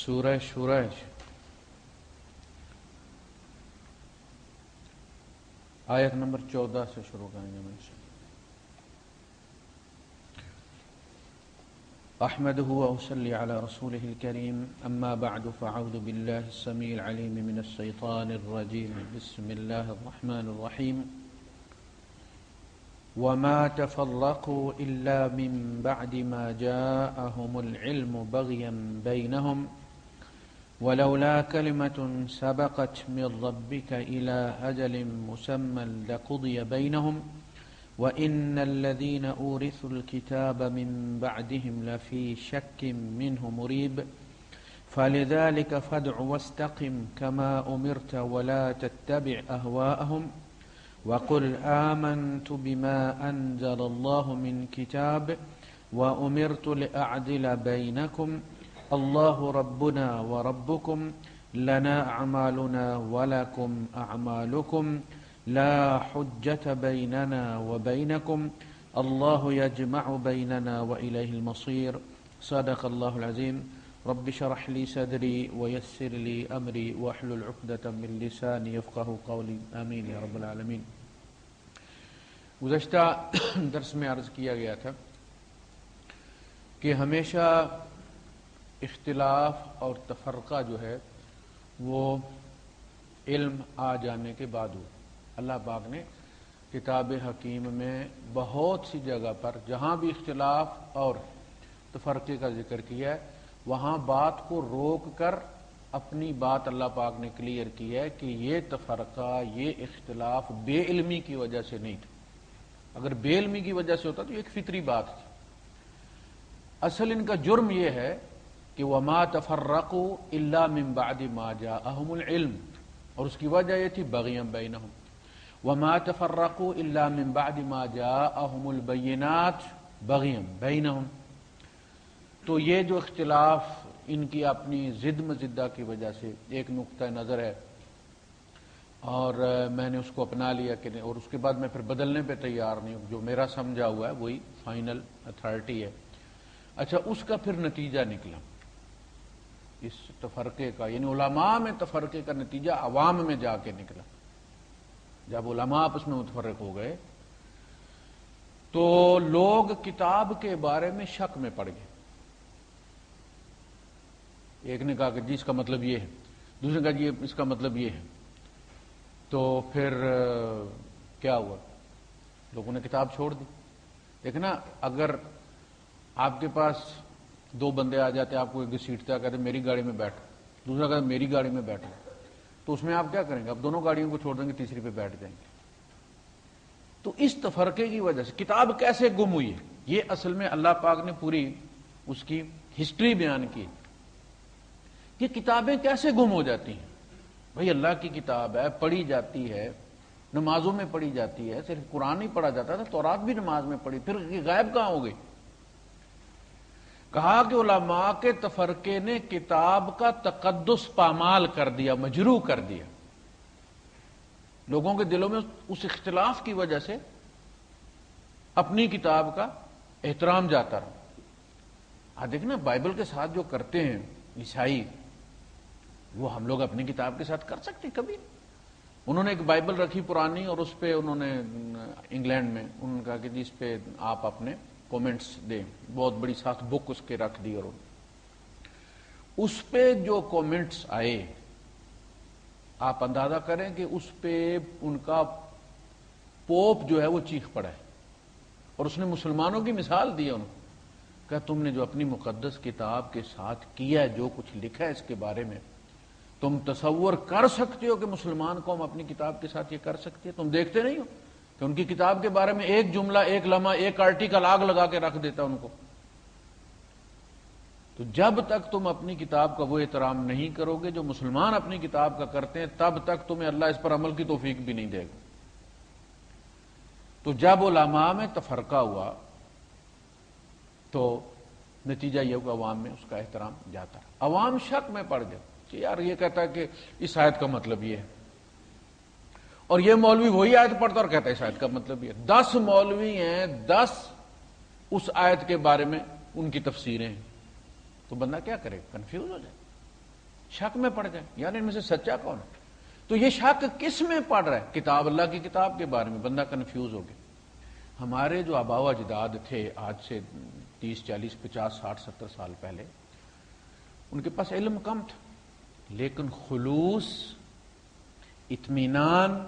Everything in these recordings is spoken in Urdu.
سورہ شورش آیت نمبر 14 سے شروع کریں گے میں احمدہ واصلی علی رسولہ الکریم اما بعد فاعوذ باللہ السمیع العلیم من الشیطان الرجیم بسم اللہ الرحمن الرحیم وما تفرقوا الا من بعد ما جاءهم العلم بغیا بینہم ولولا كلمة سبقت من ربك إلى أجل مسمى لقضي بينهم وإن الذين أورثوا الكتاب من بعدهم لفي شك منه مريب فلذلك فادع واستقم كما أمرت ولا تتبع أهواءهم وقل آمنت بما أنزل الله من كتاب وأمرت لأعدل بينكم الله ربنا وربكم لنا أعمالنا ولكم أعمالكم لا حجة بيننا وبينكم الله يجمع بيننا وإليه المصير صدق الله العظيم رب اشرح لي صدري ويسر لي أمري واحلل عقدة من لساني يفقهوا قولي آمين يا رب العالمين۔ گزشتہ درس میں عرض کیا گیا تھا کہ ہمیشہ اختلاف اور تفرقہ جو ہے وہ علم آ جانے کے بعد ہو۔ اللہ پاک نے کتاب حکیم میں بہت سی جگہ پر جہاں بھی اختلاف اور تفرقے کا ذکر کیا ہے وہاں بات کو روک کر اپنی بات اللہ پاک نے کلیئر کی ہے کہ یہ تفرقہ یہ اختلاف بے علمی کی وجہ سے نہیں تھا۔ اگر بے علمی کی وجہ سے ہوتا تو ایک فطری بات تھی۔ اصل ان کا جرم یہ ہے کہ وما تفرقوا الا من بعد ما جاءهم العلم، اور اس کی وجہ یہ تھی بغیا بینہم، وما تفرقوا الا من بعد ما جاءهم البینات بغیا بینہم۔ تو یہ جو اختلاف ان کی اپنی ضد مزدہ کی وجہ سے ایک نقطہ نظر ہے، اور میں نے اس کو اپنا لیا کہ اور اس کے بعد میں پھر بدلنے پہ تیار نہیں ہوں، جو میرا سمجھا ہوا ہے وہی فائنل اتھارٹی ہے۔ اچھا، اس کا پھر نتیجہ نکلا اس تفرقے کا، یعنی علماء میں تفرقے کا نتیجہ عوام میں جا کے نکلا۔ جب علماء آپس میں متفرق ہو گئے تو لوگ کتاب کے بارے میں شک میں پڑ گئے۔ ایک نے کہا کہ جی اس کا مطلب یہ ہے، دوسرے نے کہا جی اس کا مطلب یہ ہے۔ تو پھر کیا ہوا؟ لوگوں نے کتاب چھوڑ دی۔ دیکھنا، اگر آپ کے پاس دو بندے آ جاتے آپ کو ایک گھسیٹتا کہتے میری گاڑی میں بیٹھو، دوسرا کہتا میری گاڑی میں بیٹھو، تو اس میں آپ کیا کریں گے؟ آپ دونوں گاڑیوں کو چھوڑ دیں گے، تیسری پہ بیٹھ جائیں گے۔ تو اس تفرقے کی وجہ سے کتاب کیسے گم ہوئی ہے، یہ اصل میں اللہ پاک نے پوری اس کی ہسٹری بیان کی کہ کتابیں کیسے گم ہو جاتی ہیں۔ بھئی اللہ کی کتاب ہے، پڑھی جاتی ہے، نمازوں میں پڑھی جاتی ہے، صرف قرآن ہی پڑھا جاتا تھا، تورات بھی نماز میں پڑھی، پھر یہ غائب کہاں ہو گئی؟ کہا کہ علماء کے تفرقے نے کتاب کا تقدس پامال کر دیا، مجروح کر دیا۔ لوگوں کے دلوں میں اس اختلاف کی وجہ سے اپنی کتاب کا احترام جاتا رہا۔ دیکھنا، بائبل کے ساتھ جو کرتے ہیں عیسائی، وہ ہم لوگ اپنی کتاب کے ساتھ کر سکتے کبھی؟ انہوں نے ایک بائبل رکھی پرانی، اور اس پہ انہوں نے انگلینڈ میں انہوں نے کہا کہ جی اس پہ آپ اپنے کومنٹس دیں، بہت بڑی سخت بک اس کے رکھ دی، اور اس پہ جو کومنٹس آئے آپ اندازہ کریں کہ اس پہ ان کا پوپ جو ہے وہ چیخ پڑا ہے، اور اس نے مسلمانوں کی مثال دی ہے۔ انہوں نے کہا تم نے جو اپنی مقدس کتاب کے ساتھ کیا ہے، جو کچھ لکھا ہے اس کے بارے میں، تم تصور کر سکتے ہو کہ مسلمان قوم اپنی کتاب کے ساتھ یہ کر سکتی ہے؟ تم دیکھتے نہیں ہو کہ ان کی کتاب کے بارے میں ایک جملہ، ایک لمحہ، ایک آرٹیکل آگ لگا کے رکھ دیتا ان کو۔ تو جب تک تم اپنی کتاب کا وہ احترام نہیں کرو گے جو مسلمان اپنی کتاب کا کرتے ہیں، تب تک تمہیں اللہ اس پر عمل کی توفیق بھی نہیں دے گا۔ تو جب علماء میں تفرقہ ہوا تو نتیجہ یہ ہوا عوام میں اس کا احترام جاتا رہا۔ عوام شک میں پڑ گئے کہ یار یہ کہتا ہے کہ اس آیت کا مطلب یہ ہے، اور یہ مولوی وہی آیت پڑھتا اور کہتا ہے اس آیت کا مطلب یہ ہے۔ 10 مولوی ہیں، 10 اس آیت کے بارے میں ان کی تفسیریں ہیں، تو بندہ کیا کرے؟ کنفیوز ہو جائے۔ شک میں پڑ گئے، یار ان میں سے سچا کون ہے؟ تو یہ شک کس میں پڑ رہا ہے؟ کتاب، اللہ کی کتاب کے بارے میں بندہ کنفیوز ہو گیا۔ ہمارے جو آبا و اجداد تھے آج سے 30 40 50 60 70 سال پہلے، ان کے پاس علم کم تھا، لیکن خلوص، اطمینان،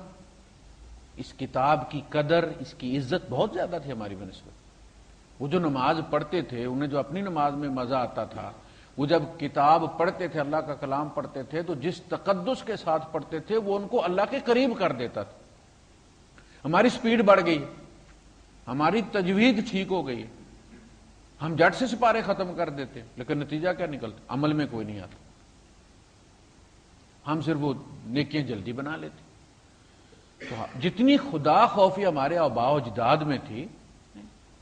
اس کتاب کی قدر، اس کی عزت بہت زیادہ تھی ہماری بنسبت۔ وہ جو نماز پڑھتے تھے، انہیں جو اپنی نماز میں مزہ آتا تھا، وہ جب کتاب پڑھتے تھے، اللہ کا کلام پڑھتے تھے، تو جس تقدس کے ساتھ پڑھتے تھے وہ ان کو اللہ کے قریب کر دیتا تھا۔ ہماری سپیڈ بڑھ گئی، ہماری تجوید ٹھیک ہو گئی، ہم جٹ سے سپارے ختم کر دیتے، لیکن نتیجہ کیا نکلتا؟ عمل میں کوئی نہیں آتا، ہم صرف وہ نیکیاں جلدی بنا لیتے۔ تو جتنی خدا خوفی ہمارے آباء و اجداد میں تھی،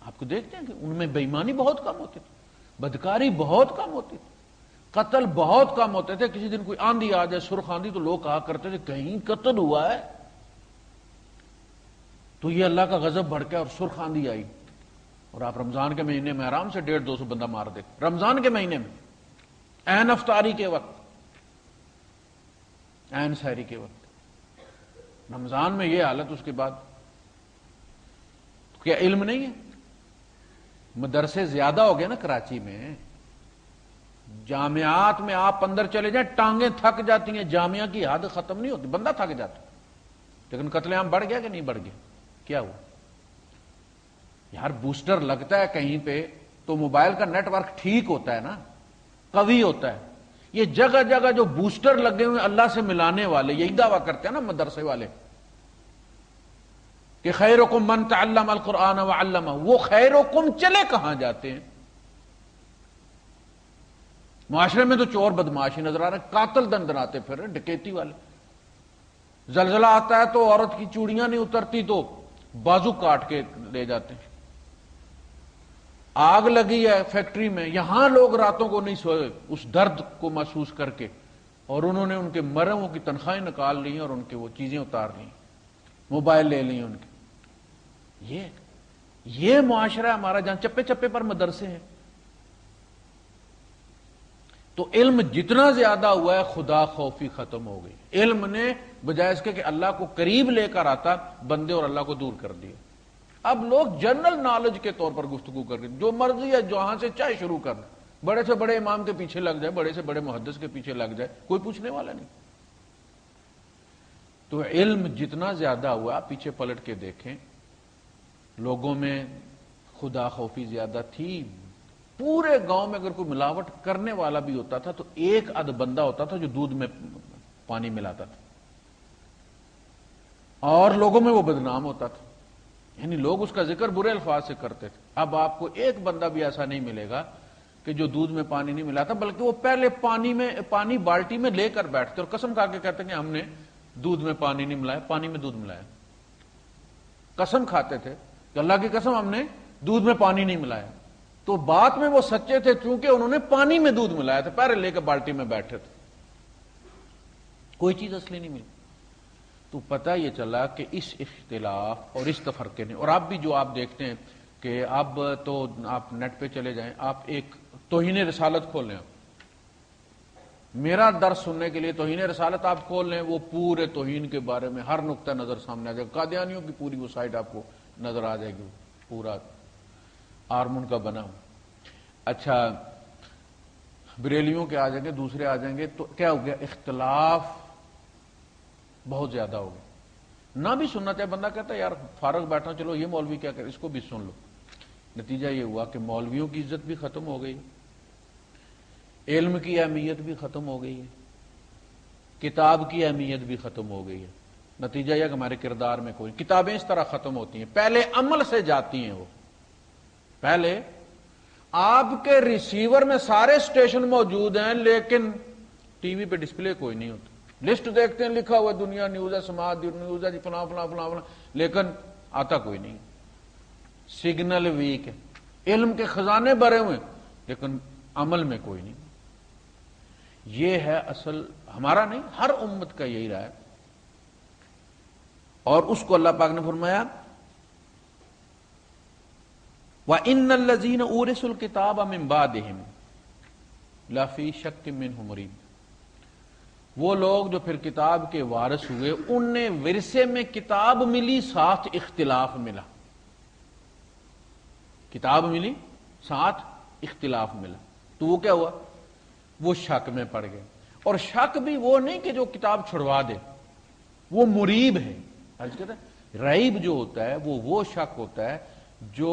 آپ کو دیکھتے ہیں کہ ان میں بے ایمانی بہت کم ہوتی تھی، بدکاری بہت کم ہوتی تھی، قتل بہت کم ہوتے تھے۔ کسی دن کوئی آندھی آ جائے، سرخ آندھی، تو لوگ کہا کرتے تھے کہیں قتل ہوا ہے، تو یہ اللہ کا غضب بھڑکا اور سرخ آندھی آئی، اور آپ رمضان کے مہینے میں آرام سے 150 200 بندہ مار دیتے، رمضان کے مہینے میں، عین افطاری کے وقت، عین سحری کے وقت، رمضان میں یہ حالت۔ اس کے بعد کیا علم نہیں ہے؟ مدرسے زیادہ ہو گئے نا کراچی میں، جامعات میں آپ اندر چلے جائیں ٹانگیں تھک جاتی ہیں، جامعہ کی حد ختم نہیں ہوتی، بندہ تھک جاتا۔ لیکن قتل عام بڑھ گیا کہ نہیں بڑھ گیا؟ کیا ہوا یار؟ بوسٹر لگتا ہے کہیں پہ تو موبائل کا نیٹ ورک ٹھیک ہوتا ہے نا، قوی ہوتا ہے۔ یہ جگہ جگہ جو بوسٹر لگے ہوئے اللہ سے ملانے والے، یہی دعویٰ کرتے ہیں نا مدرسے والے کہ خیرکم من تعلم القرآن وعلمہ، وہ خیرکم چلے کہاں جاتے ہیں؟ معاشرے میں تو چور بدماش ہی نظر آ رہے ہیں، قاتل دندناتے پھر رہے، ڈکیتی والے۔ زلزلہ آتا ہے تو عورت کی چوڑیاں نہیں اترتی تو بازو کاٹ کے لے جاتے ہیں۔ آگ لگی ہے فیکٹری میں، یہاں لوگ راتوں کو نہیں سوئے اس درد کو محسوس کر کے، اور انہوں نے ان کے مروں کی تنخواہیں نکال لی ہیں اور ان کے وہ چیزیں اتار لی، موبائل لے لی ان کے۔ یہ معاشرہ ہمارا جہاں چپے چپے پر مدرسے ہیں۔ تو علم جتنا زیادہ ہوا ہے، خدا خوفی ختم ہو گئی۔ علم نے بجائے اس کے کہ اللہ کو قریب لے کر آتا، بندے اور اللہ کو دور کر دیا۔ اب لوگ جنرل نالج کے طور پر گفتگو کر رہے ہیں، جو مرضی ہے جہاں سے چاہے شروع کر لیں، بڑے سے بڑے امام کے پیچھے لگ جائے، بڑے سے بڑے محدث کے پیچھے لگ جائے، کوئی پوچھنے والا نہیں۔ تو علم جتنا زیادہ ہوا، پیچھے پلٹ کے دیکھیں، لوگوں میں خدا خوفی زیادہ تھی۔ پورے گاؤں میں اگر کوئی ملاوٹ کرنے والا بھی ہوتا تھا تو ایک اد بندہ ہوتا تھا جو دودھ میں پانی ملاتا تھا، اور لوگوں میں وہ بدنام ہوتا تھا، یعنی لوگ اس کا ذکر برے الفاظ سے کرتے تھے۔ اب آپ کو ایک بندہ بھی ایسا نہیں ملے گا کہ جو دودھ میں پانی نہیں ملاتا، بلکہ وہ پہلے پانی بالٹی میں لے کر بیٹھتے اور قسم کھا کے کہتے ہیں کہ ہم نے دودھ میں پانی نہیں ملایا، پانی میں دودھ ملایا۔ قسم کھاتے تھے کہ اللہ کی قسم ہم نے دودھ میں پانی نہیں ملایا، تو بات میں وہ سچے تھے چونکہ انہوں نے پانی میں دودھ ملایا تھا، پہلے لے کے بالٹی میں بیٹھے تھے، کوئی چیز اصلی نہیں ملی۔ تو پتہ یہ چلا کہ اس اختلاف اور اس تفرقے نے، اور اب بھی جو آپ دیکھتے ہیں کہ اب تو آپ نیٹ پہ چلے جائیں، آپ ایک توہین رسالت کھول لیں، میرا درس سننے کے لیے توہین رسالت آپ کھول لیں، وہ پورے توہین کے بارے میں ہر نقطہ نظر سامنے آ جائے گا۔ قادیانیوں کی پوری وہ سائٹ آپ کو نظر آ جائے گی، پورا آرمون کا بنا ہوا۔ اچھا، بریلیوں کے آ جائیں گے، دوسرے آ جائیں گے، تو کیا ہو گیا؟ اختلاف بہت زیادہ ہو گیا۔ نہ بھی سننا چاہے بندہ کہتا ہے یار فارغ بیٹھا، چلو یہ مولوی کیا کرے، اس کو بھی سن لو۔ نتیجہ یہ ہوا کہ مولویوں کی عزت بھی ختم ہو گئی، علم کی اہمیت بھی ختم ہو گئی ہے، کتاب کی اہمیت بھی ختم ہو گئی ہے۔ نتیجہ یہ کہ ہمارے کردار میں کوئی، کتابیں اس طرح ختم ہوتی ہیں، پہلے عمل سے جاتی ہیں۔ وہ پہلے آپ کے ریسیور میں سارے اسٹیشن موجود ہیں، لیکن ٹی وی پہ ڈسپلے کوئی نہیں ہوتا۔ لسٹ دیکھتے ہیں، لکھا ہوا دنیا نیوز ہے، سماج نیوز ہے، فلاں فلاں فلاں فلاں، لیکن آتا کوئی نہیں۔ سگنل ویک ہے، علم کے خزانے بھرے ہوئے، لیکن عمل میں کوئی نہیں۔ یہ ہے اصل، ہمارا نہیں، ہر امت کا یہی رہا ہے۔ اور اس کو اللہ پاک نے فرمایا وَإِنَّ الَّذِينَ أُورِثُوا الْكِتَابَ مِن بَعْدِهِمْ لَفِي شَكٍّ مِّنْهُ مُرِيبٍ۔ وہ لوگ جو پھر کتاب کے وارث ہوئے، ان نے ورثے میں کتاب ملی، ساتھ اختلاف ملا. کتاب ملی، ساتھ اختلاف ملا، تو وہ کیا ہوا؟ وہ شک میں پڑ گئے. اور شک بھی وہ نہیں کہ جو کتاب چھڑوا دے، وہ مریب ہے. کہتے ہیں ریب جو ہوتا ہے وہ شک ہوتا ہے جو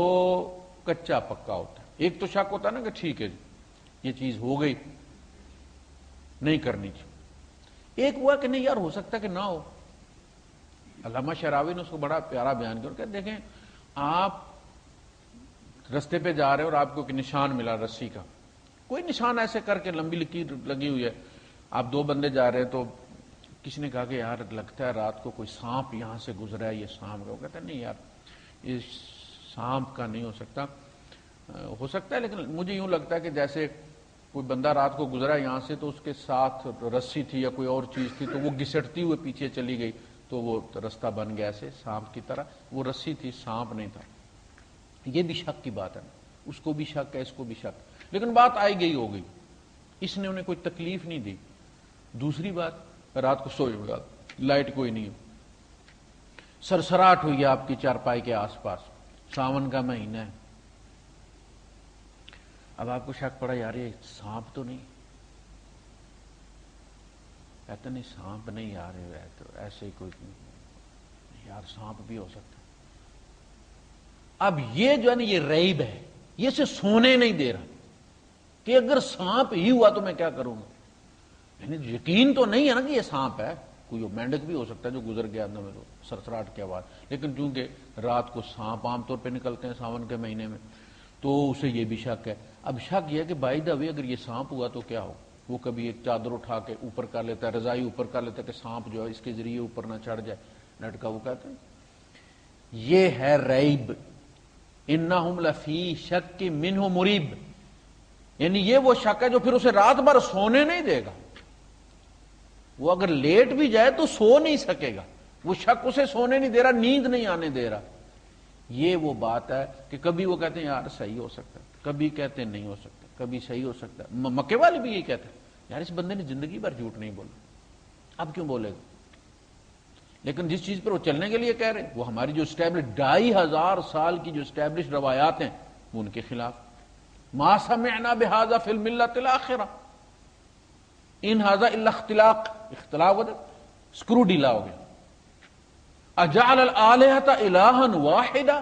کچا پکا ہوتا ہے. ایک تو شک ہوتا ہے نا کہ ٹھیک ہے یہ چیز ہو گئی، نہیں کرنی چاہیے. ایک ہوا کہ نہیں یار ہو سکتا کہ نہ ہو. علامہ شراوی نے اس کو بڑا پیارا بیان کیا کہ دیکھیں آپ رستے پہ جا رہے ہیں اور آپ کو ایک نشان ملا رسی کا، کوئی نشان ایسے کر کے لمبی لکیر لگی ہوئی ہے، آپ دو بندے جا رہے ہیں تو کسی نے کہا کہ یار لگتا ہے رات کو کوئی سانپ یہاں سے گزرا ہے، یہ سانپ کا. وہ کہتا ہے نہیں یار یہ سانپ کا نہیں ہو سکتا، ہو سکتا ہے لیکن مجھے یوں لگتا ہے کہ جیسے کوئی بندہ رات کو گزرا یہاں سے تو اس کے ساتھ رسی تھی یا کوئی اور چیز تھی تو وہ گھسٹتی ہوئے پیچھے چلی گئی تو وہ رستہ بن گیا ایسے سانپ کی طرح. وہ رسی تھی، سانپ نہیں تھا. یہ بھی شک کی بات ہے، اس کو بھی شک ہے، اس کو بھی شک. لیکن بات آئی گئی ہو گئی، اس نے انہیں کوئی تکلیف نہیں دی. دوسری بات، رات کو سوئے ہوئے لائٹ کوئی نہیں، سرسراہٹ ہوئی ہے آپ کی چارپائی کے آس پاس، ساون کا مہینہ ہے. اب آپ کو شک پڑا یار یہ سانپ تو نہیں؟ کہتے نہیں سانپ نہیں یار تو ایسے ہی کوئی نہیں یار سانپ بھی ہو سکتا. اب یہ جو ہے نا یہ ریب ہے، یہ سے سونے نہیں دے رہا کہ اگر سانپ ہی ہوا تو میں کیا کروں گا. یعنی یقین تو نہیں ہے نا کہ یہ سانپ ہے، کوئی مینڈک بھی ہو سکتا ہے جو گزر گیا اندر میں سرسراہٹ کے آواز. لیکن چونکہ رات کو سانپ عام طور پہ نکلتے ہیں ساون کے مہینے میں تو اسے یہ بھی شک ہے. اب شک یہ ہے کہ بائی دا وے اگر یہ سانپ ہوا تو کیا ہو. وہ کبھی ایک چادر اٹھا کے اوپر کر لیتا ہے، رضائی اوپر کر لیتا ہے کہ سانپ جو ہے اس کے ذریعے اوپر نہ چڑھ جائے لٹکا. وہ کہتے ہیں یہ ہے ریب. انہم لفی شک منہ مریب، یعنی یہ وہ شک ہے جو پھر اسے رات بھر سونے نہیں دے گا. وہ اگر لیٹ بھی جائے تو سو نہیں سکے گا، وہ شک اسے سونے نہیں دے رہا، نیند نہیں آنے دے رہا. یہ وہ بات ہے کہ کبھی وہ کہتے ہیں یار صحیح ہو سکتا ہے، کبھی کہتے ہیں نہیں ہو سکتا، کبھی صحیح ہو سکتا ہے. مکے والے بھی یہی کہتے ہیں یار اس بندے نے زندگی بھر جھوٹ نہیں بولا، اب کیوں بولے گا. لیکن جس چیز پر وہ چلنے کے لیے کہہ رہے وہ ہماری جو اسٹیبلش 2500 سال کی جو اسٹیبلش روایات ہیں وہ ان کے خلاف. ما سمعنا بهذا فی الملۃ الاخرہ ان ھذا الا اختلاق. اختلاق ہوتا اسکرو ڈھیلا ہو گیا. اجعل الآلہۃ الہا واحدا.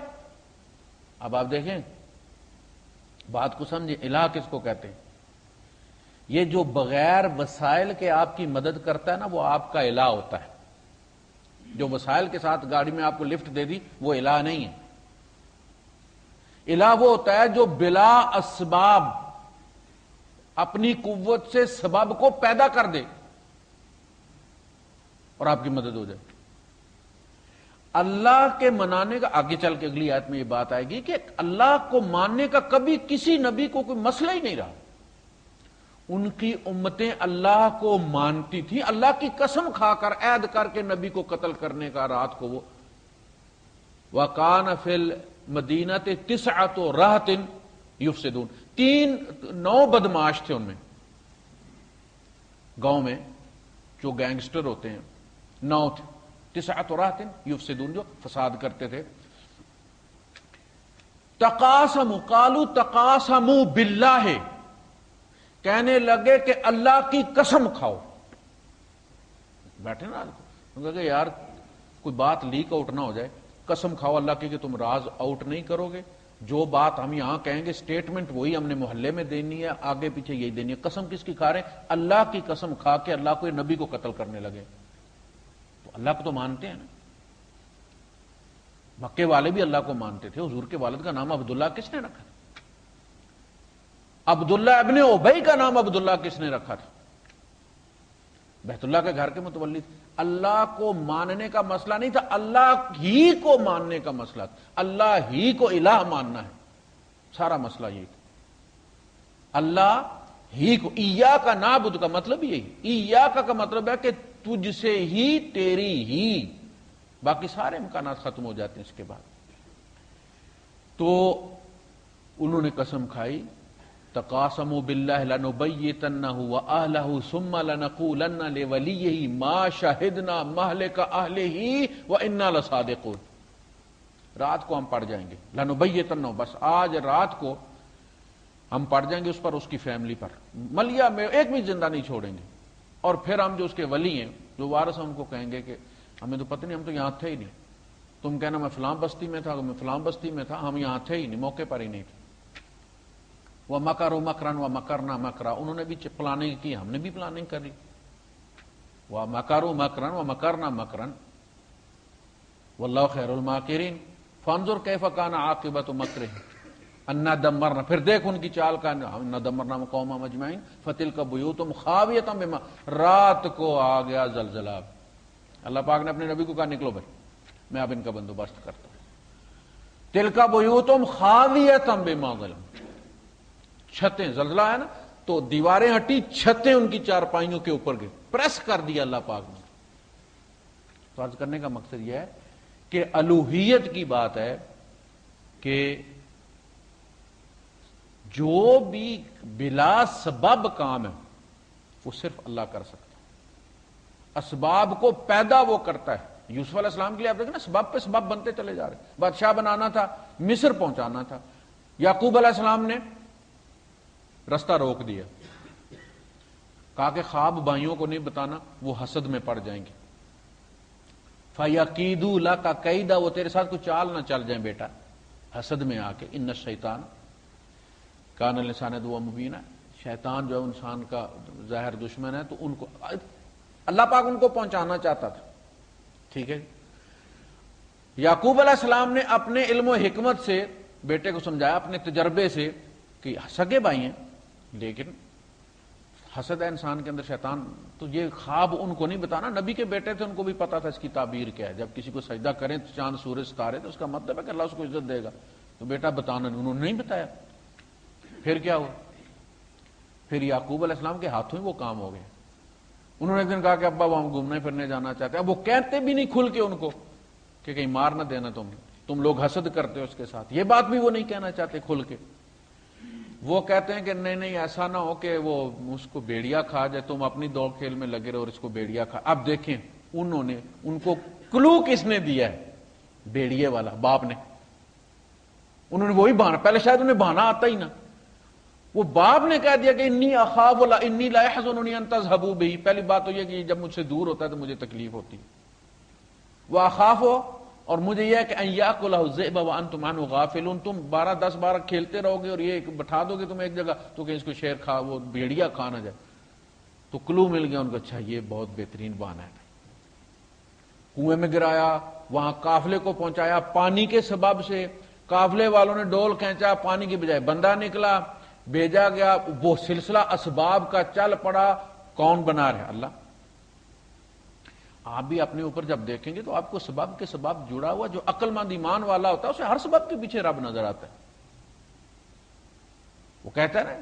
اب آپ دیکھیں بات کو سمجھیں، الہ کس کو کہتے ہیں؟ یہ جو بغیر وسائل کے آپ کی مدد کرتا ہے نا وہ آپ کا الہ ہوتا ہے. جو وسائل کے ساتھ گاڑی میں آپ کو لفٹ دے دی وہ الہ نہیں ہے. الہ وہ ہوتا ہے جو بلا اسباب اپنی قوت سے سبب کو پیدا کر دے اور آپ کی مدد ہو جائے. اللہ کے منانے کا آگے چل کے اگلی آیت میں یہ بات آئے گی کہ اللہ کو ماننے کا کبھی کسی نبی کو کوئی مسئلہ ہی نہیں رہا. ان کی امتیں اللہ کو مانتی تھی، اللہ کی قسم کھا کر عہد کر کے نبی کو قتل کرنے کا. رات کو وہ وَقَانَ فِي الْمَدِينَةِ تِسْعَةُ رَهْطٍ يُفْسِدُونَ. 9 بدماش تھے ان میں، گاؤں میں جو گینگسٹر ہوتے ہیں 9 تھے. 9 رَهْطٍ يُفْسِدُونَ جو فساد کرتے تھے. تقاسموا قالوا تقاسموا باللہ، کہنے لگے کہ اللہ کی قسم کھاؤ. بیٹھے نا کہ یار کوئی بات لیک آؤٹ نہ ہو جائے، قسم کھاؤ اللہ کی کہ تم راز آؤٹ نہیں کرو گے. جو بات ہم یہاں کہیں گے اسٹیٹمنٹ وہی ہم نے محلے میں دینی ہے، آگے پیچھے یہی دینی ہے. قسم کس کی کھا رہے ہیں؟ اللہ کی قسم کھا کے اللہ کو نبی کو قتل کرنے لگے. تو اللہ کو تو مانتے ہیں نا. مکے والے بھی اللہ کو مانتے تھے. حضور کے والد کا نام عبداللہ کس نے رکھا تھا؟ عبداللہ ابن ابی کا نام عبداللہ کس نے رکھا تھا؟ بیت اللہ کے گھر کے متولی. اللہ کو ماننے کا مسئلہ نہیں تھا، اللہ ہی کو ماننے کا مسئلہ تھا. اللہ ہی کو الہ ماننا ہے، سارا مسئلہ یہی تھا. اللہ ہی کو. ایاک نعبد کا مطلب یہی. ایاک کا مطلب ہے کہ تجھ سے ہی، تیری ہی، باقی سارے امکانات ختم ہو جاتے ہیں اس کے بعد. تو انہوں نے قسم کھائی تقاسموا باللہ لنبیتنہ وأہلہ ثم لنقولن لولیہ ما شہدنا مہلک اہلہ وإنا لصادقون. رات کو ہم پڑ جائیں گے لنبیتنہ، بس آج رات کو ہم پڑ جائیں گے اس پر، اس کی فیملی پر، ملیا میں ایک بھی زندہ نہیں چھوڑیں گے. اور پھر ہم جو اس کے ولی ہیں، جو وارث ہیں، ان کو کہیں گے کہ ہمیں تو پتہ نہیں، ہم تو یہاں تھے ہی نہیں. تم کہنا میں فلاں بستی میں تھا، میں فلاں بستی میں تھا، ہم یہاں تھے ہی نہیں، موقع پر ہی نہیں تھے. وَمَكَرُوا مَكْرًا وَمَكَرْنَا مَكْرًا، انہوں نے بھی پلاننگ کی، ہم نے بھی پلاننگ کری. وَمَكَرُوا مَكْرًا وَمَكَرْنَا مَكْرًا وَاللَّهُ خَيْرُ الْمَاكِرِينَ فَانظُرْ كَيْفَ كَانَ عَاقِبَةُ مَكْرِهِمْ أَنَّا دَمَّرْنَا، پھر دیکھ ان کی چال کا، أَنَّا دَمَّرْنَا قَوْمًا أَجْمَعِينَ فَتِلْكَ بُيُوتُهُمْ خَاوِيَةً بِمَا، رات کو آ گیا زلزلہ. اللہ پاک نے اپنے نبی کو کہا نکلو بھائی، میں اب ان کا بندوبست کرتا ہوں. تِلْكَ بُيُوتُهُمْ خَاوِيَةً بِمَا ظَلَمُوا، چھتیں، زلزلہ ہے نا تو دیواریں ہٹی، چھتیں ان کی چارپائیوں کے اوپر گئی، پریس کر دیا اللہ پاک نے. تو عرض کرنے کا مقصد یہ ہے کہ الوہیت کی بات ہے کہ جو بھی بلا سبب کام ہے وہ صرف اللہ کر سکتا ہے. اسباب کو پیدا وہ کرتا ہے. یوسف علیہ السلام کے لیے آپ دیکھیں نا، سبب پہ سبب بنتے چلے جا رہے. بادشاہ بنانا تھا، مصر پہنچانا تھا. یعقوب علیہ السلام نے رستہ روک دیا، کہا کہ خواب بھائیوں کو نہیں بتانا، وہ حسد میں پڑ جائیں گے. فَيَقِيدُوا لَكَ كَيْدًا، وہ تیرے ساتھ کوئی چال نہ چل جائیں بیٹا، حسد میں آ کے. ان الشیطان کان للانسان عدوا مبینا، شیطان جو ہے انسان کا ظاہر دشمن ہے. تو ان کو اللہ پاک ان کو پہنچانا چاہتا تھا. ٹھیک ہے. یعقوب علیہ السلام نے اپنے علم و حکمت سے بیٹے کو سمجھایا، اپنے تجربے سے، کہ سگے بھائی ہیں لیکن حسد ہے انسان کے اندر، شیطان. تو یہ خواب ان کو نہیں بتانا. نبی کے بیٹے تھے، ان کو بھی پتا تھا اس کی تعبیر کیا ہے. جب کسی کو سجدہ کریں چاند سورج ستارے تو اس کا مطلب ہے کہ اللہ اس کو عزت دے گا. تو بیٹا بتانا نہیں، انہوں نے نہیں بتایا. پھر کیا ہوا؟ پھر یعقوب علیہ السلام کے ہاتھوں ہی وہ کام ہو گئے. انہوں نے ایک دن کہا کہ ابا وہ ہم گھومنے پھرنے جانا چاہتے ہیں. اب وہ کہتے بھی نہیں کھل کے ان کو کہ کہیں مار نہ دینا تم لوگ حسد کرتے ہو اس کے ساتھ. یہ بات بھی وہ نہیں کہنا چاہتے کھل کے. وہ کہتے ہیں کہ نہیں ایسا نہ ہو کہ وہ اس کو بیڑیا کھا جائے، تم اپنی دوڑ کھیل میں لگے رہو اور اس کو بیڑیا کھا. اب دیکھیں انہوں نے، ان کو کلو کس نے دیا ہے؟ بیڑیے والا باپ نے. انہوں نے وہی بہانا، پہلے شاید انہیں بہانا آتا ہی نہ، وہ باپ نے کہہ دیا کہ انی اخاف انی لا یحزننی ان تذهبوا به. پہلی بات تو یہ کہ جب مجھ سے دور ہوتا ہے تو مجھے تکلیف ہوتی. وہ اخاف ہو، اور مجھے یہ ہے کہ ان یاکلہ الذئب وانتم عنہ غافلون. تم 10-12 کھیلتے رہو گے اور یہ بٹھا دو گے تم ایک جگہ تو کہ اس کو شیر کھا، وہ بھیڑیا کھا نہ جائے. تو کلو مل گیا ان کو. اچھا یہ بہت بہترین بہانہ ہے. کنویں میں گرایا، وہاں قافلے کو پہنچایا پانی کے سبب سے. قافلے والوں نے ڈول کھینچا، پانی کی بجائے بندہ نکلا، بھیجا گیا. وہ سلسلہ اسباب کا چل پڑا. کون بنا رہا؟ اللہ. آپ بھی اپنے اوپر جب دیکھیں گے تو آپ کو سبب کے سبب جڑا ہوا، جو عقل مند ایمان والا ہوتا ہے اسے ہر سبب کے پیچھے رب نظر آتا ہے. وہ کہتا ہے نا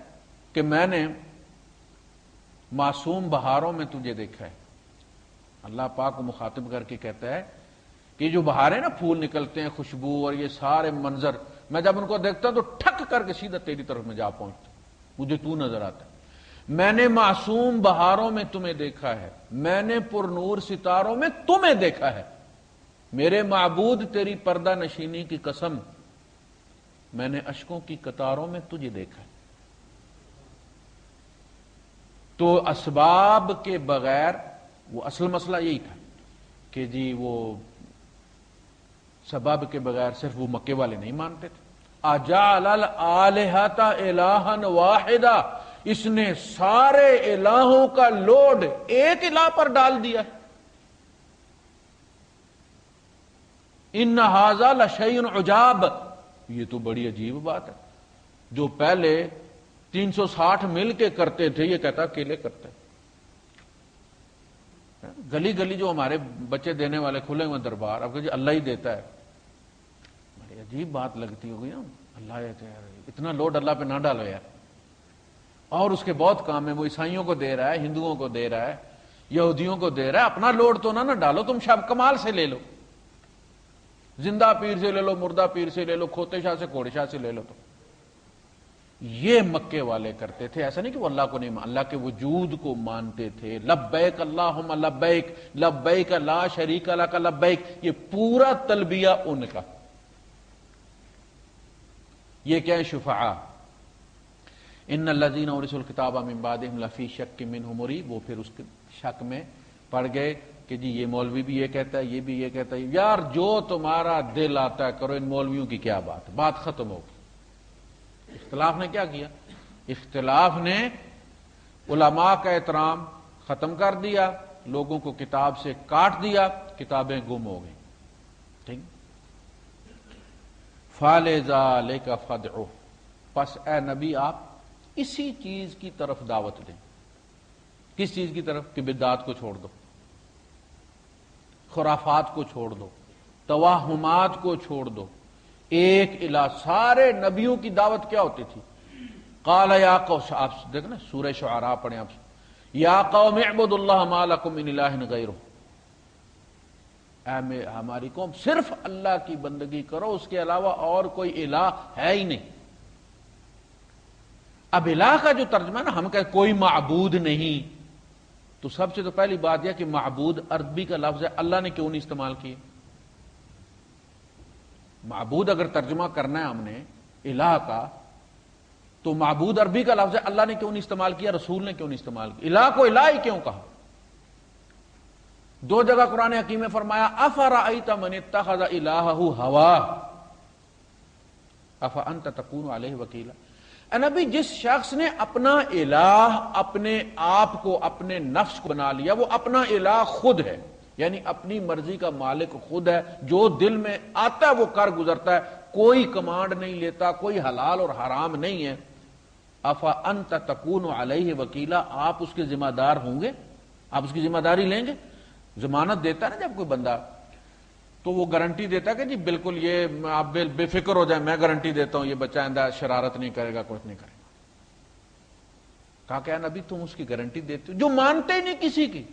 کہ میں نے معصوم بہاروں میں تجھے دیکھا ہے. اللہ پاک کو مخاطب کر کے کہتا ہے کہ جو بہاریں نا، پھول نکلتے ہیں، خوشبو اور یہ سارے منظر، میں جب ان کو دیکھتا ہوں تو ٹھک کر کے سیدھا تیری طرف میں جا پہنچتا ہوں، مجھے تو نظر آتا ہے. میں نے معصوم بہاروں میں تمہیں دیکھا ہے، میں نے پر نور ستاروں میں تمہیں دیکھا ہے. میرے معبود تیری پردہ نشینی کی قسم، میں نے اشکوں کی قطاروں میں تجھے دیکھا ہے. تو اسباب کے بغیر، وہ اصل مسئلہ یہی تھا کہ جی وہ سبب کے بغیر صرف وہ مکے والے نہیں مانتے تھے. اجعل الآلہۃ الہا واحدا، اس نے سارے الہوں کا لوڈ ایک الہ پر ڈال دیا. ان ھذا لشیء عجاب، یہ تو بڑی عجیب بات ہے. جو پہلے 360 مل کے کرتے تھے، یہ کہتا اکیلے کرتے. گلی گلی جو ہمارے بچے دینے والے کھلے ہوئے دربار، اب کہ جی اللہ ہی دیتا ہے. بڑی عجیب بات لگتی ہوگی نا. اللہ اتنا لوڈ اللہ پہ نہ ڈالو یار. اور اس کے بہت کام ہے، وہ عیسائیوں کو دے رہا ہے، ہندوؤں کو دے رہا ہے، یہودیوں کو دے رہا ہے. اپنا لوڈ تو نہ ڈالو. تم شب کمال سے لے لو، زندہ پیر سے لے لو، مردہ پیر سے لے لو، کھوتے شاہ سے، کوڑے شاہ سے لے لو. تو یہ مکے والے کرتے تھے. ایسا نہیں کہ وہ اللہ کو نہیں اللہ کے وجود کو مانتے تھے. لبیک اللہم لبیک لبیک لا شریک لک لبیک، یہ پورا تلبیہ ان کا. یہ کیا ہے؟ شفعاء. ان الذین اورثوا الکتاب من بعدہم لفی شک منہ مریب. وہ پھر اس کے شک میں پڑ گئے کہ جی یہ مولوی بھی یہ کہتا ہے، یہ بھی یہ کہتا ہے. یار جو تمہارا دل آتا ہے کرو، ان مولویوں کی کیا بات، بات ختم ہوگی. اختلاف نے کیا کیا؟ اختلاف نے علماء کا احترام ختم کر دیا، لوگوں کو کتاب سے کاٹ دیا، کتابیں گم ہو گئیں. ٹھیک. فَلِذَلِكَ فَادْعُ، پس اے نبی آپ اسی چیز کی طرف دعوت دیں. کس چیز کی طرف؟ کہ بدعات کو چھوڑ دو، خرافات کو چھوڑ دو، توہمات کو چھوڑ دو. ایک الہ. سارے نبیوں کی دعوت کیا ہوتی تھی؟ قال یا قوم، آپ دیکھنا سورہ شعراء پڑھیں آپ، یا قوم اعبدوا اللہ ما لکم من الہ غیرہ. اے ہماری قوم صرف اللہ کی بندگی کرو، اس کے علاوہ اور کوئی الہ ہے ہی نہیں. اب الہ کا جو ترجمہ ہے نا، ہم کہتے کوئی معبود نہیں، تو سب سے تو پہلی بات یہ کہ معبود عربی کا لفظ ہے، اللہ نے کیوں نہیں استعمال کیے؟ معبود اگر ترجمہ کرنا ہے ہم نے الہ کا، تو معبود عربی کا لفظ ہے، اللہ نے کیوں نہیں استعمال کیا، رسول نے کیوں نہیں استعمال کیا؟ الہ کو الہ ہی کیوں کہا؟ دو جگہ قرآن حکیم میں فرمایا افرأیت من اتخذ الہہ ہواہ افانت تکون علیہ وکیلا. اے نبی، جس شخص نے اپنا الہ اپنے آپ کو، اپنے نفس کو بنا لیا، وہ اپنا الہ خود ہے، یعنی اپنی مرضی کا مالک خود ہے، جو دل میں آتا ہے وہ کر گزرتا ہے، کوئی کمانڈ نہیں لیتا، کوئی حلال اور حرام نہیں ہے. افانت تکون علیہ وکیلا، آپ اس کے ذمہ دار ہوں گے؟ آپ اس کی ذمہ داری لیں گے؟ ضمانت دیتا ہے نا جب کوئی بندہ، تو وہ گارنٹی دیتا ہے کہ جی بالکل یہ آپ بے فکر ہو جائیں، میں گارنٹی دیتا ہوں یہ بچہ آئندہ شرارت نہیں کرے گا، کچھ نہیں کرے گا. کہا کہ نبی تم اس کی گارنٹی دیتے ہو جو مانتے ہی نہیں کسی کی.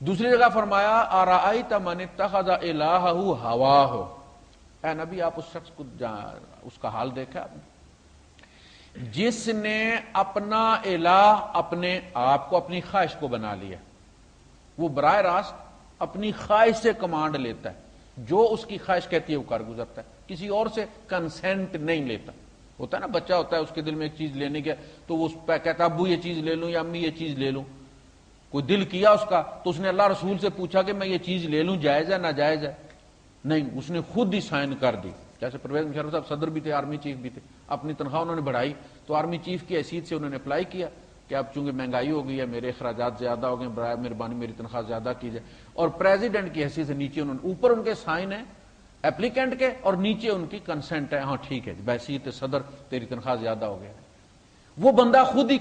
دوسری جگہ فرمایا ارأیت من اتخذ الہہ ہواہ. اے نبی آپ اس شخص کو اس کا حال دیکھا آپ نے، جس نے اپنا الہ اپنے آپ کو، اپنی خواہش کو بنا لیا. وہ براہ راست اپنی خواہش سے کمانڈ لیتا ہے، جو اس کی خواہش کہتی ہے وہ کر گزرتا ہے، کسی اور سے کنسنٹ نہیں لیتا. ہوتا ہے نا بچہ ہوتا ہے، اس کے دل میں ایک چیز لینے کے، تو وہ اس پہ کہتا ہے ابو یہ چیز لے لوں یا امی یہ چیز لے لوں. کوئی دل کیا اس کا تو اس نے اللہ رسول سے پوچھا کہ میں یہ چیز لے لوں، جائز ہے ناجائز ہے؟ نہیں، اس نے خود ہی سائن کر دی. جیسے پرویز مشرف صاحب صدر بھی تھے، آرمی چیف بھی تھے، اپنی تنخواہ انہوں نے بڑھائی تو آرمی چیف کی حیثیت سے انہوں نے اپلائی کیا کہ اب چونکہ مہنگائی ہو گئی ہے، میرے اخراجات زیادہ ہو گئے، برائے مہربانی میری تنخواہ زیادہ کی جائے. اور پریزیڈنٹ کی حیثیت سے نیچے انہوں نے، اوپر ان کے سائن ہیں اپلیکینٹ کے اور نیچے ان کی کنسنٹ ہے، ہاں ٹھیک ہے بحیثیت صدر تیری تنخواہ زیادہ ہو گیا. وہ بندہ خود ہی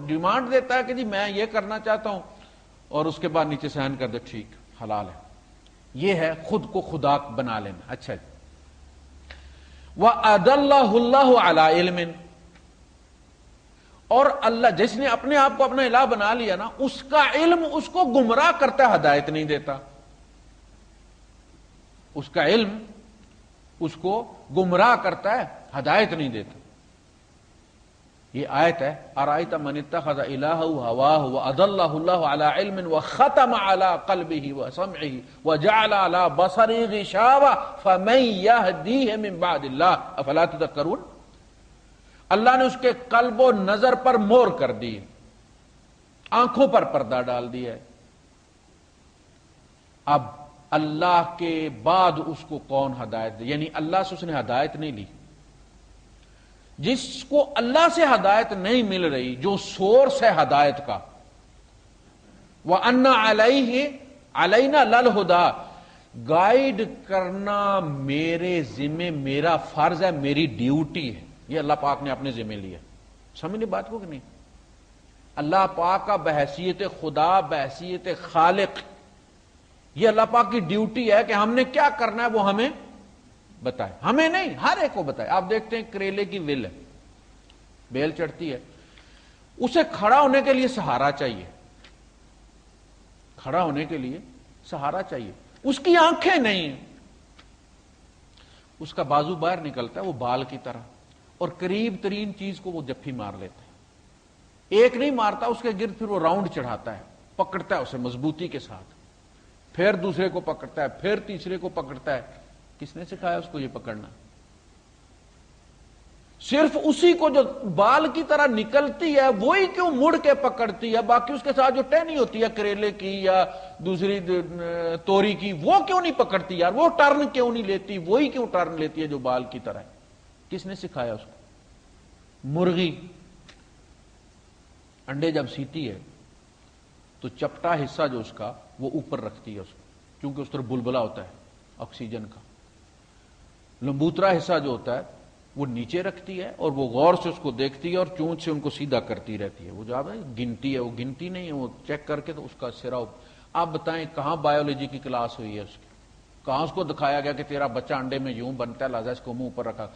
ڈیمانڈ دیتا ہے کہ جی میں یہ کرنا چاہتا ہوں، اور اس کے بعد نیچے سائن کر دے ٹھیک حلال ہے. یہ ہے خود کو خدا بنا لینا. اچھا جی. وَأَدَلَّهُ اللَّهُ عَلَىٰ عِلْمٍ، اور اللہ جس نے اپنے آپ کو اپنا الہ بنا لیا نا، اس کا علم اس کو گمراہ کرتا ہے، ہدایت نہیں دیتا. اس کا علم اس کو گمراہ کرتا ہے، ہدایت نہیں دیتا. یہ آیت ہے ارأیت من اتخذ الہہ ہواہ وأضلہ اللہ علی علم وختم علی قلبہ وسمعہ وجعل علی بصرہ غشاوہ فمن یہدیہ من بعد اللہ افلا تذکرون. اللہ نے اس کے قلب و نظر پر مہر کر دی، آنکھوں پر پردہ ڈال دیا ہے. اب اللہ کے بعد اس کو کون ہدایت دے؟ یعنی اللہ سے اس نے ہدایت نہیں لی. جس کو اللہ سے ہدایت نہیں مل رہی، جو سورس ہے ہدایت کا، وَأَنَّ عَلَيْنَا لَلْهُدَىٰ، گائیڈ کرنا میرے ذمے، میرا فرض ہے، میری ڈیوٹی ہے. یہ اللہ پاک نے اپنے ذمے لیا. سمجھنے بات کو کہ نہیں؟ اللہ پاک کا بحیثیت خدا، بحیثیت خالق، یہ اللہ پاک کی ڈیوٹی ہے کہ ہم نے کیا کرنا ہے وہ ہمیں بتائے. ہمیں نہیں، ہر ایک کو بتائے. آپ دیکھتے ہیں کریلے کی ول ہے، بیل چڑھتی ہے، اسے کھڑا ہونے کے لیے سہارا چاہیے، کھڑا ہونے کے لیے سہارا چاہیے. اس کی آنکھیں نہیں ہیں، اس کا بازو باہر نکلتا ہے وہ بال کی طرح، اور قریب ترین چیز کو وہ جپھی مار لیتا ہے، ایک نہیں مارتا، اس کے گرد پھر وہ راؤنڈ چڑھاتا ہے، پکڑتا ہے اسے مضبوطی کے ساتھ، پھر دوسرے کو پکڑتا ہے، پھر تیسرے کو پکڑتا ہے۔ کس نے سکھایا اس کو یہ پکڑنا؟ صرف اسی کو جو بال کی طرح نکلتی ہے وہی کیوں مڑ کے پکڑتی ہے، باقی اس کے ساتھ جو ٹہنی ہوتی ہے کریلے کی یا دوسری توری کی وہ کیوں نہیں پکڑتی یار؟ وہ ٹرن کیوں نہیں لیتی؟ وہی کیوں ٹرن لیتی ہے جو بال کی طرح ہے؟ کس نے سکھایا اس کو؟ مرغی انڈے جب سیتی ہے تو چپٹا حصہ جو اس کا وہ اوپر رکھتی ہے اس کو، کیونکہ اس طرف بلبلا ہوتا ہے آکسیجن کا۔ لمبوترا حصہ جو ہوتا ہے وہ نیچے رکھتی ہے اور وہ غور سے اس کو دیکھتی ہے اور چونچ سے ان کو سیدھا کرتی رہتی ہے۔ وہ جو گنتی ہے وہ گنتی نہیں ہے، وہ چیک کر کے تو اس کا سرا۔ آپ بتائیں کہاں بایولوجی کی کلاس ہوئی ہے اس کی؟ کہاں اس کو دکھایا گیا کہ تیرا بچہ انڈے میں یوں بنتا ہے لہذا اس کو منہ اوپر رکھا؟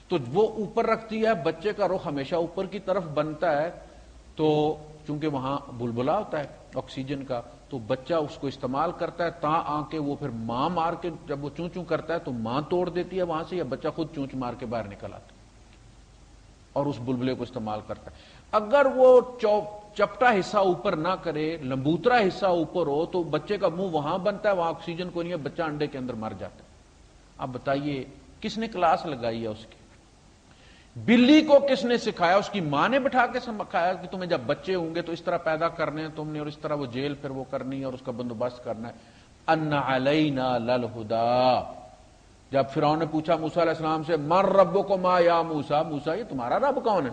تو وہ اوپر رکھتی ہے، بچے کا رخ ہمیشہ اوپر کی طرف بنتا ہے، تو چونکہ وہاں بلبلا ہوتا ہے آکسیجن کا، تو بچہ اس کو استعمال کرتا ہے تا آ کے وہ پھر ماں مار کے جب وہ چون چون کرتا ہے تو ماں توڑ دیتی ہے وہاں سے، یا بچہ خود چونچ مار کے باہر نکل آتا ہے اور اس بلبلے کو استعمال کرتا ہے۔ اگر وہ چپٹا حصہ اوپر نہ کرے، لمبوترا حصہ اوپر ہو، تو بچے کا منہ وہاں بنتا ہے، وہاں آکسیجن کو نہیں ہے، بچہ انڈے کے اندر مر جاتا ہے۔ اب بتائیے کس نے کلاس لگائی ہے اس کی؟ بلی کو کس نے سکھایا؟ اس کی ماں نے بٹھا کے سکھایا کہ تمہیں جب بچے ہوں گے تو اس طرح پیدا کرنے ہیں تم نے، اور اس طرح وہ جیل پھر وہ کرنی ہے اور اس کا بندوبست کرنا ہے۔ ان علینا للہدی۔ جب فرعون نے پوچھا موسیٰ علیہ السلام سے من ربکما یا موسیٰ، موسیٰ یہ تمہارا رب کون ہے؟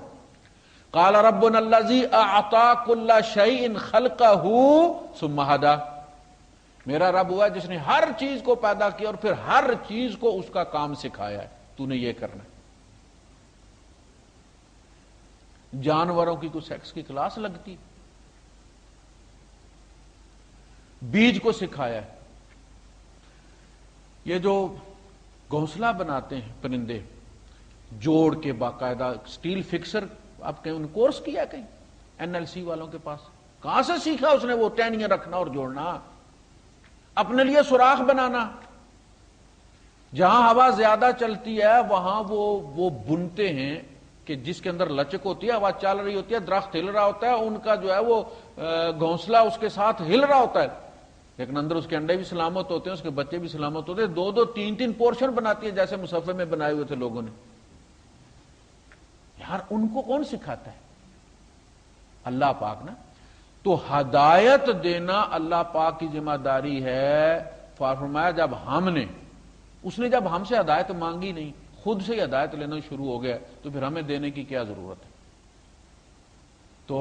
قال ربنا الذی اعطی کل شیء خلقہ ثم ہدی۔ میرا رب ہوا جس نے ہر چیز کو پیدا کیا اور پھر ہر چیز کو اس کا کام سکھایا ہے، تو نے یہ کرنا ہے۔ جانوروں کی کوئی سیکس کی کلاس لگتی؟ بیج کو سکھایا ہے۔ یہ جو گھونسلہ بناتے ہیں پرندے جوڑ کے باقاعدہ سٹیل فکسر، آپ کہیں ان کورس کیا کہیں این ایل سی والوں کے پاس؟ کہاں سے سیکھا اس نے وہ ٹہنیاں رکھنا اور جوڑنا، اپنے لیے سوراخ بنانا؟ جہاں ہوا زیادہ چلتی ہے وہاں وہ بنتے ہیں کہ جس کے اندر لچک ہوتی ہے، ہوا چل رہی ہوتی ہے، درخت ہل رہا ہوتا ہے، ان کا جو ہے وہ گھونسلہ اس کے ساتھ ہل رہا ہوتا ہے، لیکن اندر اس کے انڈے بھی سلامت ہوتے ہیں، اس کے بچے بھی سلامت ہوتے ہیں۔ دو دو تین تین پورشن بناتی ہے جیسے مصحف میں بنائے ہوئے تھے لوگوں نے۔ یار ان کو کون سکھاتا ہے؟ اللہ پاک نا۔ تو ہدایت دینا اللہ پاک کی ذمہ داری ہے۔ فرمایا جب اس نے جب ہم سے ہدایت مانگی نہیں، خود سے ہی ہدایت لینا شروع ہو گیا، تو پھر ہمیں دینے کی کیا ضرورت ہے؟ تو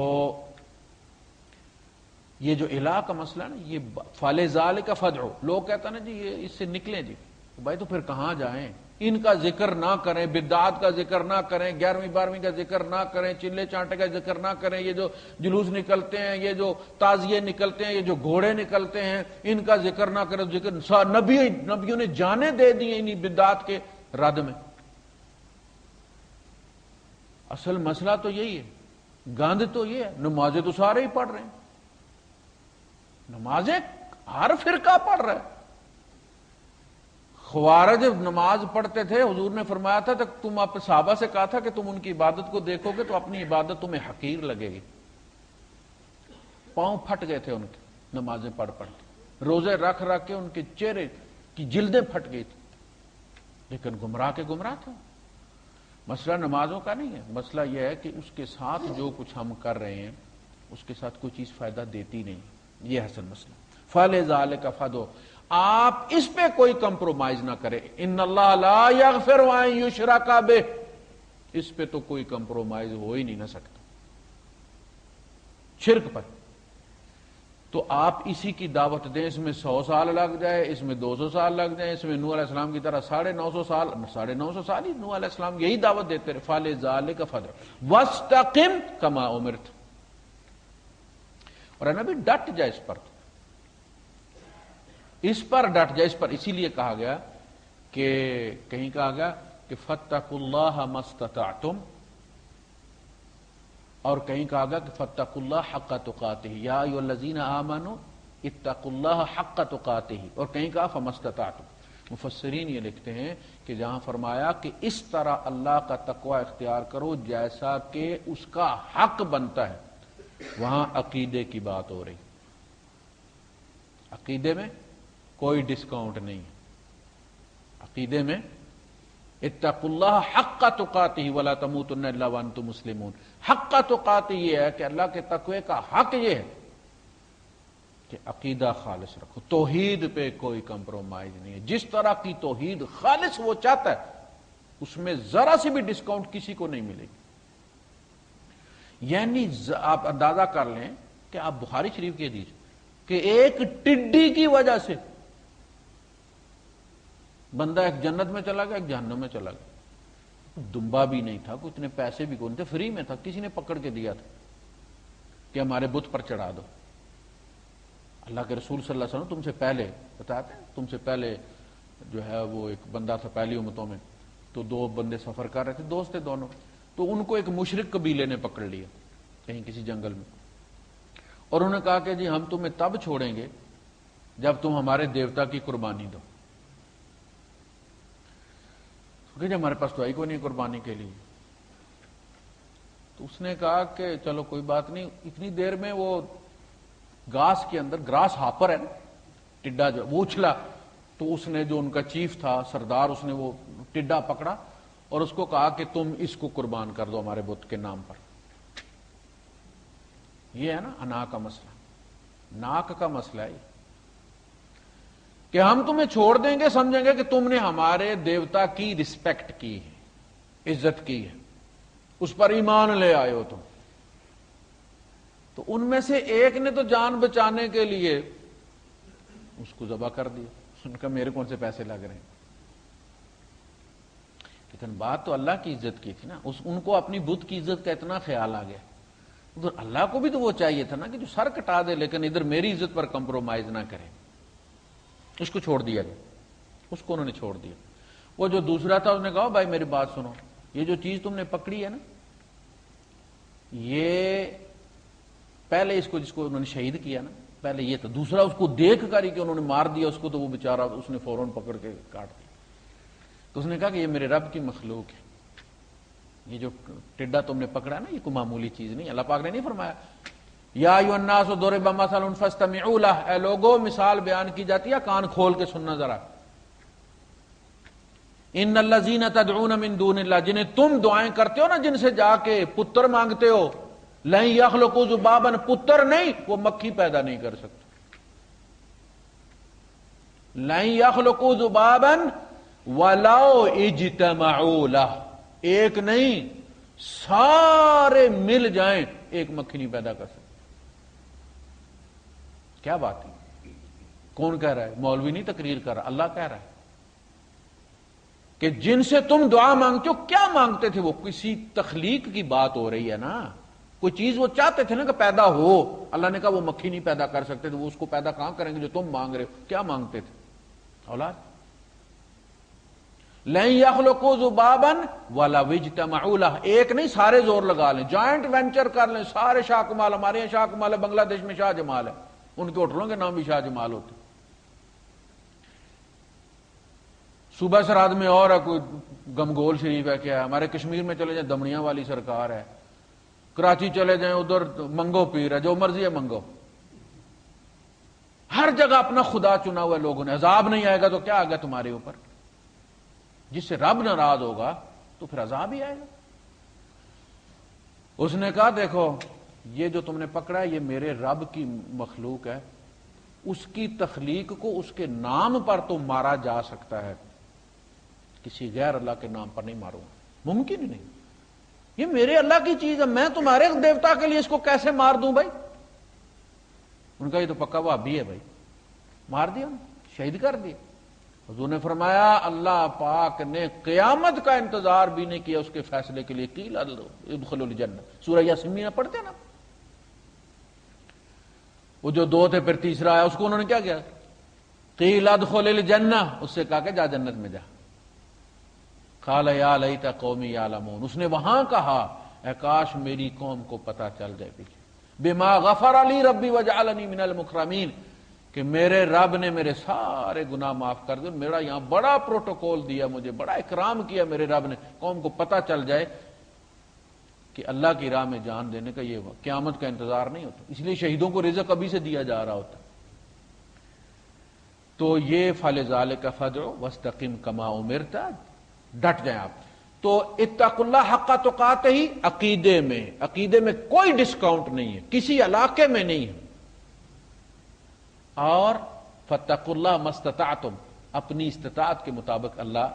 یہ جو الہ کا مسئلہ ہے نا، یہ فَلِذَلِكَ فَادْعُ، لوگ کہتا نا جی یہ اس سے نکلیں جی، بھائی تو پھر کہاں جائیں؟ ان کا ذکر نہ کریں، بدعات کا ذکر نہ کریں، 11ویں 12ویں کا ذکر نہ کریں، چلے چانٹے کا ذکر نہ کریں، یہ جو جلوس نکلتے ہیں، یہ جو تعزیے نکلتے ہیں، یہ جو گھوڑے نکلتے ہیں، ان کا ذکر نہ کریں۔ ذکر نبیوں نے جانیں دے دی انہی بدعات کے رد میں۔ اصل مسئلہ تو یہی ہے، گند تو یہ ہے۔ نمازیں تو سارے ہی پڑھ رہے ہیں، نمازیں ہر فرقہ پڑھ رہا ہے۔ خوارج نماز پڑھتے تھے، حضور نے فرمایا تھا کہ تم آپ صحابہ سے کہا تھا کہ تم ان کی عبادت کو دیکھو گے تو اپنی عبادت تمہیں حقیر لگے گی۔ پاؤں پھٹ گئے تھے ان کے نمازیں پڑھ پڑھ کے، روزے رکھ رکھ کے ان کے چہرے کی جلدیں پھٹ گئی تھی، لیکن گمراہ کے گمراہ تھے۔ مسئلہ نمازوں کا نہیں ہے، مسئلہ یہ ہے کہ اس کے ساتھ جو کچھ ہم کر رہے ہیں اس کے ساتھ کوئی چیز فائدہ دیتی نہیں، یہ اصل مسئلہ۔ فَلِذَلِكَ فَادْعُ، آپ اس پہ کوئی کمپرومائز نہ کریں۔ ان اللہ لا یغفر ان یشرک بہ، اس پہ تو کوئی کمپرومائز ہو ہی نہیں نہ سکتا، شرک پر۔ تو آپ اسی کی دعوت دیں، اس میں 100 سال لگ جائے، اس میں 200 سال لگ جائیں، اس میں نوح علیہ السلام کی طرح 950 سال ہی نوح علیہ السلام یہی دعوت دیتے رہے۔ فَلِذَلِكَ فَادْعُ وَاسْتَقِمْ كَمَا أُمِرْتَ، اور نبی ڈٹ جائے اس پر، اس پر ڈٹ جائے، اس پر اسی لیے کہا گیا کہ کہیں کہا گیا کہ فَاتَّقُوا اللَّهَ مَا اسْتَطَعْتُمْ، اور کہیں کہا گیا کہ فَاتَّقُوا اللَّهَ حَقَّ تُقَاتِهِ يَا أَيُّهَا الَّذِينَ آمَنُوا اتَّقُوا اللَّهَ حَقَّ تُقَاتِهِ، اور کہیں کہا فَمَا اسْتَطَعْتُمْ۔ مفسرین یہ لکھتے ہیں کہ جہاں فرمایا کہ اس طرح اللہ کا تقوی اختیار کرو جیسا کہ اس کا حق بنتا ہے، وہاں عقیدے کی بات ہو رہی. عقیدے میں کوئی ڈسکاؤنٹ نہیں ہے. عقیدے میں اتقوا اللہ حق تقاتہ ولا تموتن الا وانتم مسلمون. حق تقاتہ یہ ہے کہ اللہ کے تقوی کا حق یہ ہے کہ عقیدہ خالص رکھو، توحید پہ کوئی کمپرومائز نہیں ہے. جس طرح کی توحید خالص وہ چاہتا ہے اس میں ذرا سی بھی ڈسکاؤنٹ کسی کو نہیں ملے گی. یعنی آپ اندازہ کر لیں کہ آپ بخاری شریف کی حدیث کہ ایک ٹڈی کی وجہ سے بندہ ایک جنت میں چلا گیا، ایک جہنم میں چلا گیا. دمبا بھی نہیں تھا، اتنے پیسے بھی کون تھے، فری میں تھا، کسی نے پکڑ کے دیا تھا کہ ہمارے بت پر چڑھا دو. اللہ کے رسول صلی اللہ علیہ وسلم تم سے پہلے بتاتے ہیں، تم سے پہلے جو ہے وہ ایک بندہ تھا پہلی امتوں میں، تو دو بندے سفر کر رہے تھے، دوست تھے دونوں، تو ان کو ایک مشرک قبیلے نے پکڑ لیا کہیں کسی جنگل میں، اور انہوں نے کہا کہ جی ہم تمہیں تب چھوڑیں گے جب تم ہمارے دیوتا کی قربانی دو. کہ جی ہمارے پاس تو آئی کوئی نہیں قربانی کے لیے. تو اس نے کہا کہ چلو کوئی بات نہیں. اتنی دیر میں وہ گھاس کے اندر، گراس ہاپر ہے نا ٹڈا جو، وہ اچھلا، تو اس نے جو ان کا چیف تھا سردار، اس نے وہ ٹڈا پکڑا اور اس کو کہا کہ تم اس کو قربان کر دو ہمارے بت کے نام پر. یہ ہے نا انا کا مسئلہ، ناک کا مسئلہ ہے کہ ہم تمہیں چھوڑ دیں گے، سمجھیں گے کہ تم نے ہمارے دیوتا کی رسپیکٹ کی ہے، عزت کی ہے، اس پر ایمان لے آئے ہو تم. تو ان میں سے ایک نے تو جان بچانے کے لیے اس کو ذبح کر دیا. ان کا میرے کون سے پیسے لگ رہے ہیں. لیکن بات تو اللہ کی عزت کی تھی نا، ان کو اپنی بت کی عزت کا اتنا خیال آ گیا. ادھر اللہ کو بھی تو وہ چاہیے تھا نا کہ جو سر کٹا دے لیکن ادھر میری عزت پر کمپرومائز نہ کرے. اس کو چھوڑ دیا گیا، اس کو انہوں نے چھوڑ دیا. وہ جو دوسرا تھا اس نے کہا بھائی میری بات سنو، یہ جو چیز تم نے پکڑی ہے نا، یہ پہلے اس کو جس کو انہوں نے شہید کیا نا، پہلے یہ تھا. دوسرا اس کو دیکھ کر ہی کہ انہوں نے مار دیا اس کو، تو وہ بیچارہ اس نے فوراً پکڑ کے کاٹ دیا. تو اس نے کہا کہ یہ میرے رب کی مخلوق ہے، یہ جو ٹڈا تم نے پکڑا نا یہ کوئی معمولی چیز نہیں. اللہ پاک نے نہیں فرمایا یا ایھا الناس ضرب مثل فاستمعوا لہ، اے لوگو مثال بیان کی جاتی ہے کان کھول کے سننا ذرا. ان الذین تدعون من دون اللہ، جنہیں تم دعائیں کرتے ہو نا، جن سے جا کے پتر مانگتے ہو، لن یخلقوا ذبابا، پتر نہیں وہ مکھی پیدا نہیں کر سکتے. لن یخلقوا ذبابا ولو اجتمعوا لہ، ایک نہیں سارے مل جائیں ایک مکھی نہیں پیدا کر سکتے. کیا بات ہے؟ کون کہہ رہا ہے؟ مولوی نہیں تقریر کر رہا، اللہ کہہ رہا ہے کہ جن سے تم دعا مانگتے ہو، کیا مانگتے تھے وہ؟ کسی تخلیق کی بات ہو رہی ہے نا، کوئی چیز وہ چاہتے تھے نا کہ پیدا ہو. اللہ نے کہا وہ مکھی نہیں پیدا کر سکتے تو وہ اس کو پیدا کہاں کریں گے جو تم مانگ رہے ہو؟ کیا مانگتے تھے؟ اولاد. لن یخلقوا ذبابا ولو اجتمعوا لہ، ایک نہیں سارے زور لگا لیں، جوائنٹ وینچر کر لیں، سارے شاہ کمال، ہمارے یہاں شاہ کمال ہے، بنگلہ دیش میں شاہ جمال ہے، ان کے ہوٹلوں کے نام بھی شاہ جمال ہوتے. صوبہ سرحد میں اور ہے کوئی گمگول شریف ہے، کیا ہے، ہمارے کشمیر میں چلے جائیں دمڑیاں والی سرکار ہے، کراچی چلے جائیں ادھر منگو پیر ہے، جو مرضی ہے منگو. ہر جگہ اپنا خدا چنا ہوا ہے لوگوں نے. عذاب نہیں آئے گا تو کیا آ گیا تمہارے اوپر؟ جس سے رب ناراض ہوگا تو پھر عذاب ہی آئے گا. اس نے کہا دیکھو یہ جو تم نے پکڑا ہے یہ میرے رب کی مخلوق ہے، اس کی تخلیق کو اس کے نام پر تو مارا جا سکتا ہے، کسی غیر اللہ کے نام پر نہیں ماروں گا، ممکن ہی نہیں. یہ میرے اللہ کی چیز ہے، میں تمہارے دیوتا کے لیے اس کو کیسے مار دوں بھائی؟ ان کا یہ تو پکا وہابی ہے بھائی. مار دیا، شہید کر دیا. حضور نے فرمایا اللہ پاک نے قیامت کا انتظار بھی نہیں کیا اس کے فیصلے کے لیے. قیل ادخلوا الجنہ، سورہ یاسین میں پڑھتے نا. وہ جو دو تھے پھر تیسرا آیا، اس کو انہوں نے کیا کیا؟ قیل ادخل الجنہ، اس سے کہا کہ جا جنت میں جا. قال یا لیت قومی یعلمون، اس نے وہاں کہا اے کاش میری قوم کو پتہ چل جائے. بما غفر لی ربی وجعلنی من المکرمین، کہ میرے رب نے میرے سارے گناہ معاف کر دے، میرا یہاں بڑا پروٹوکول دیا، مجھے بڑا اکرام کیا میرے رب نے، قوم کو پتہ چل جائے کہ اللہ کی راہ میں جان دینے کا یہ قیامت کا انتظار نہیں ہوتا، اس لیے شہیدوں کو رزق ابھی سے دیا جا رہا ہوتا۔ تو یہ فلذالک فادع واستقم کما امرت، ڈٹ جائیں آپ۔ تو اتقوا اللہ حق تقاتہ ہی عقیدے میں کوئی ڈسکاؤنٹ نہیں ہے، کسی علاقے میں نہیں ہے۔ اور فاتقوا اللہ ما استطعتم، اپنی استطاعت کے مطابق اللہ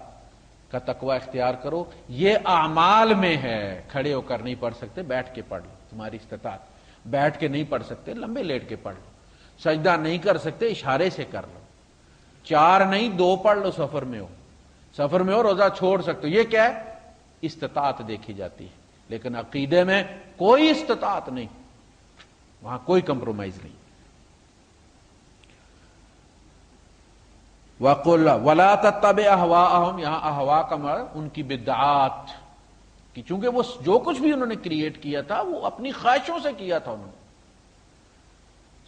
کا تقوی اختیار کرو۔ یہ اعمال میں ہے، کھڑے ہو کر نہیں پڑھ سکتے بیٹھ کے پڑھ لو، تمہاری استطاعت، بیٹھ کے نہیں پڑھ سکتے لمبے لیٹ کے پڑھ لو، سجدہ نہیں کر سکتے اشارے سے کر لو، 4 نہیں 2 پڑھ لو، سفر میں ہو روزہ چھوڑ سکتے ہو۔ یہ کیا ہے؟ استطاعت دیکھی جاتی ہے، لیکن عقیدے میں کوئی استطاعت نہیں، وہاں کوئی کمپرومائز نہیں۔ وَقُلْ وَلَا تَتَّبِعْ أَهْوَاءَهُمْ، یہاں احوا کا مطلب ان کی بدعات کہ چونکہ وہ جو کچھ بھی انہوں نے کریٹ کیا تھا وہ اپنی خواہشوں سے کیا تھا۔ انہوں نے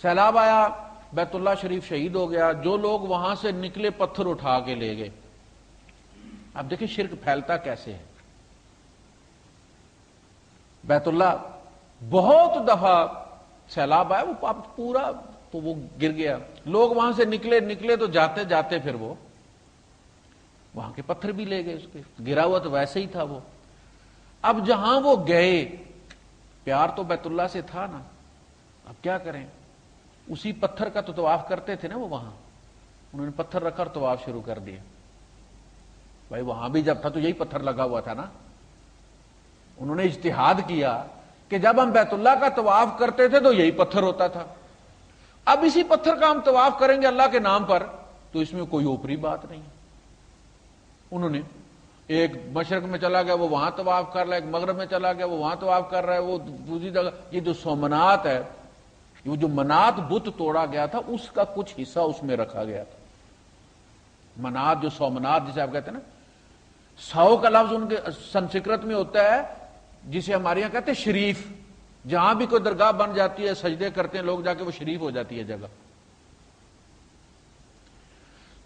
سیلاب آیا، بیت اللہ شریف شہید ہو گیا، جو لوگ وہاں سے نکلے پتھر اٹھا کے لے گئے۔ اب دیکھیں شرک پھیلتا کیسے ہے۔ بیت اللہ بہت دفعہ سیلاب آیا، وہ پورا تو وہ گر گیا، لوگ وہاں سے نکلے تو جاتے جاتے پھر وہ وہاں کے پتھر بھی لے گئے، اس کے گرا ہوا تو ویسے ہی تھا وہ۔ اب جہاں وہ گئے، پیار تو بیت اللہ سے تھا نا، اب کیا کریں؟ اسی پتھر کا تو طواف کرتے تھے نا وہ، وہاں انہوں نے پتھر رکھا اور طواف شروع کر دیا۔ بھائی وہاں بھی جب تھا تو یہی پتھر لگا ہوا تھا نا۔ انہوں نے اجتہاد کیا کہ جب ہم بیت اللہ کا طواف کرتے تھے تو یہی پتھر ہوتا تھا، اب اسی پتھر کا ہم طواف کریں گے اللہ کے نام پر، تو اس میں کوئی اوپری بات نہیں۔ انہوں نے ایک مشرق میں چلا گیا وہ وہاں طواف کر رہا ہے، ایک مغرب میں چلا گیا وہ وہاں طواف کر رہا ہے، وہ دوسری جگہ۔ یہ جو سومنات ہے، یہ جو منات بت توڑا گیا تھا اس کا کچھ حصہ اس میں رکھا گیا تھا۔ منات جو سومنات جسے آپ کہتے ہیں نا، 100 کا لفظ ان کے سنسکرت میں ہوتا ہے جسے ہمارے یہاں کہتے ہیں شریف، جہاں بھی کوئی درگاہ بن جاتی ہے سجدے کرتے ہیں لوگ جا کے، وہ شریف ہو جاتی ہے جگہ۔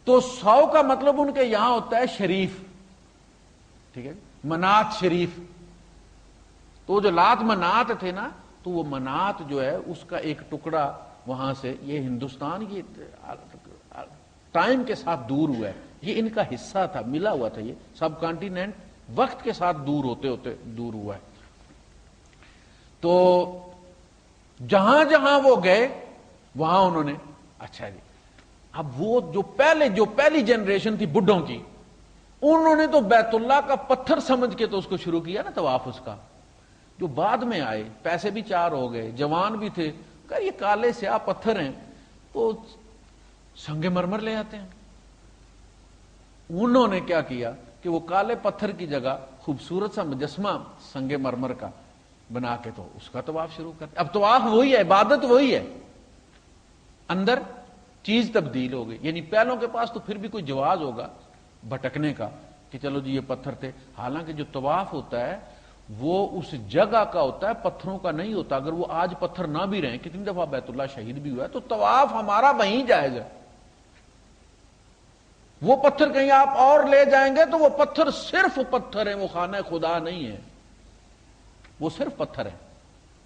تو 100 کا مطلب ان کے یہاں ہوتا ہے شریف، ٹھیک ہے، منات شریف۔ تو جو لات منات تھے نا، تو وہ منات جو ہے اس کا ایک ٹکڑا وہاں سے، یہ ہندوستان یہ ٹائم کے ساتھ دور ہوا ہے، یہ ان کا حصہ تھا، ملا ہوا تھا، یہ سب کانٹیننٹ وقت کے ساتھ دور ہوتے ہوتے دور ہوا ہے۔ تو جہاں جہاں وہ گئے وہاں انہوں نے، اچھا جی، اب وہ جو پہلی جنریشن تھی بڈھوں کی، انہوں نے تو بیت اللہ کا پتھر سمجھ کے تو اس کو شروع کیا نا طواف اس کا۔ جو بعد میں آئے، پیسے بھی 4 ہو گئے، جوان بھی تھے، کہ یہ کالے سیاہ پتھر ہیں تو سنگ مرمر لے آتے ہیں۔ انہوں نے کیا کیا کہ وہ کالے پتھر کی جگہ خوبصورت سا مجسمہ سنگ مرمر کا بنا کے تو اس کا طواف شروع کرتے۔ اب طواف وہی ہے، عبادت وہی ہے، اندر چیز تبدیل ہو گئی۔ یعنی پہلوں کے پاس تو پھر بھی کوئی جواز ہوگا بھٹکنے کا کہ چلو جی یہ پتھر تھے، حالانکہ جو طواف ہوتا ہے وہ اس جگہ کا ہوتا ہے، پتھروں کا نہیں ہوتا۔ اگر وہ آج پتھر نہ بھی رہیں، کتنی دفعہ بیت اللہ شہید بھی ہوا ہے، تو طواف ہمارا وہیں جائز ہے۔ وہ پتھر کہیں آپ اور لے جائیں گے تو وہ پتھر صرف پتھر ہیں، وہ خانہ خدا نہیں ہے، وہ صرف پتھر ہے،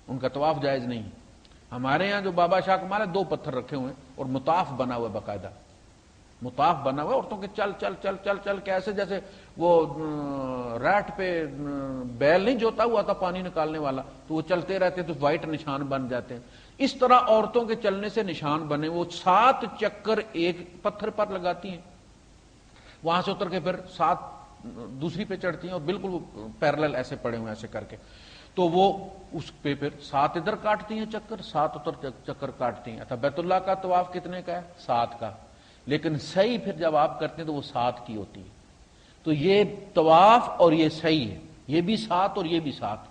ان کا طواف جائز نہیں۔ ہمارے یہاں جو بابا شاہ کمال ہے 2 پتھر رکھے ہوئے ہیں اور مطاف بنا ہوا ہے، باقاعدہ مطاف بنا ہوا ہے، عورتوں کے چل چل چل چل چل کے ایسے جیسے وہ ریٹ پہ بیل نہیں جوتا ہوا تھا پانی نکالنے والا، تو وہ چلتے رہتے تو وائٹ نشان بن جاتے ہیں، اس طرح عورتوں کے چلنے سے نشان بنے۔ وہ 7 چکر ایک پتھر پر لگاتی ہیں، وہاں سے اتر کے پھر 7 دوسری پہ چڑھتی ہیں، اور بالکل پیرلل ایسے پڑے ہوئے ایسے کر کے، تو وہ اس پہ پھر 7 ادھر کاٹتی ہیں چکر، 7 ادھر چکر کاٹتی ہیں۔ اچھا بیت اللہ کا طواف کتنے کا ہے؟ 7 کا، لیکن صحیح پھر جب آپ کرتے ہیں تو وہ 7 کی ہوتی ہے۔ تو یہ طواف اور یہ صحیح ہے، یہ بھی 7 اور یہ بھی 7،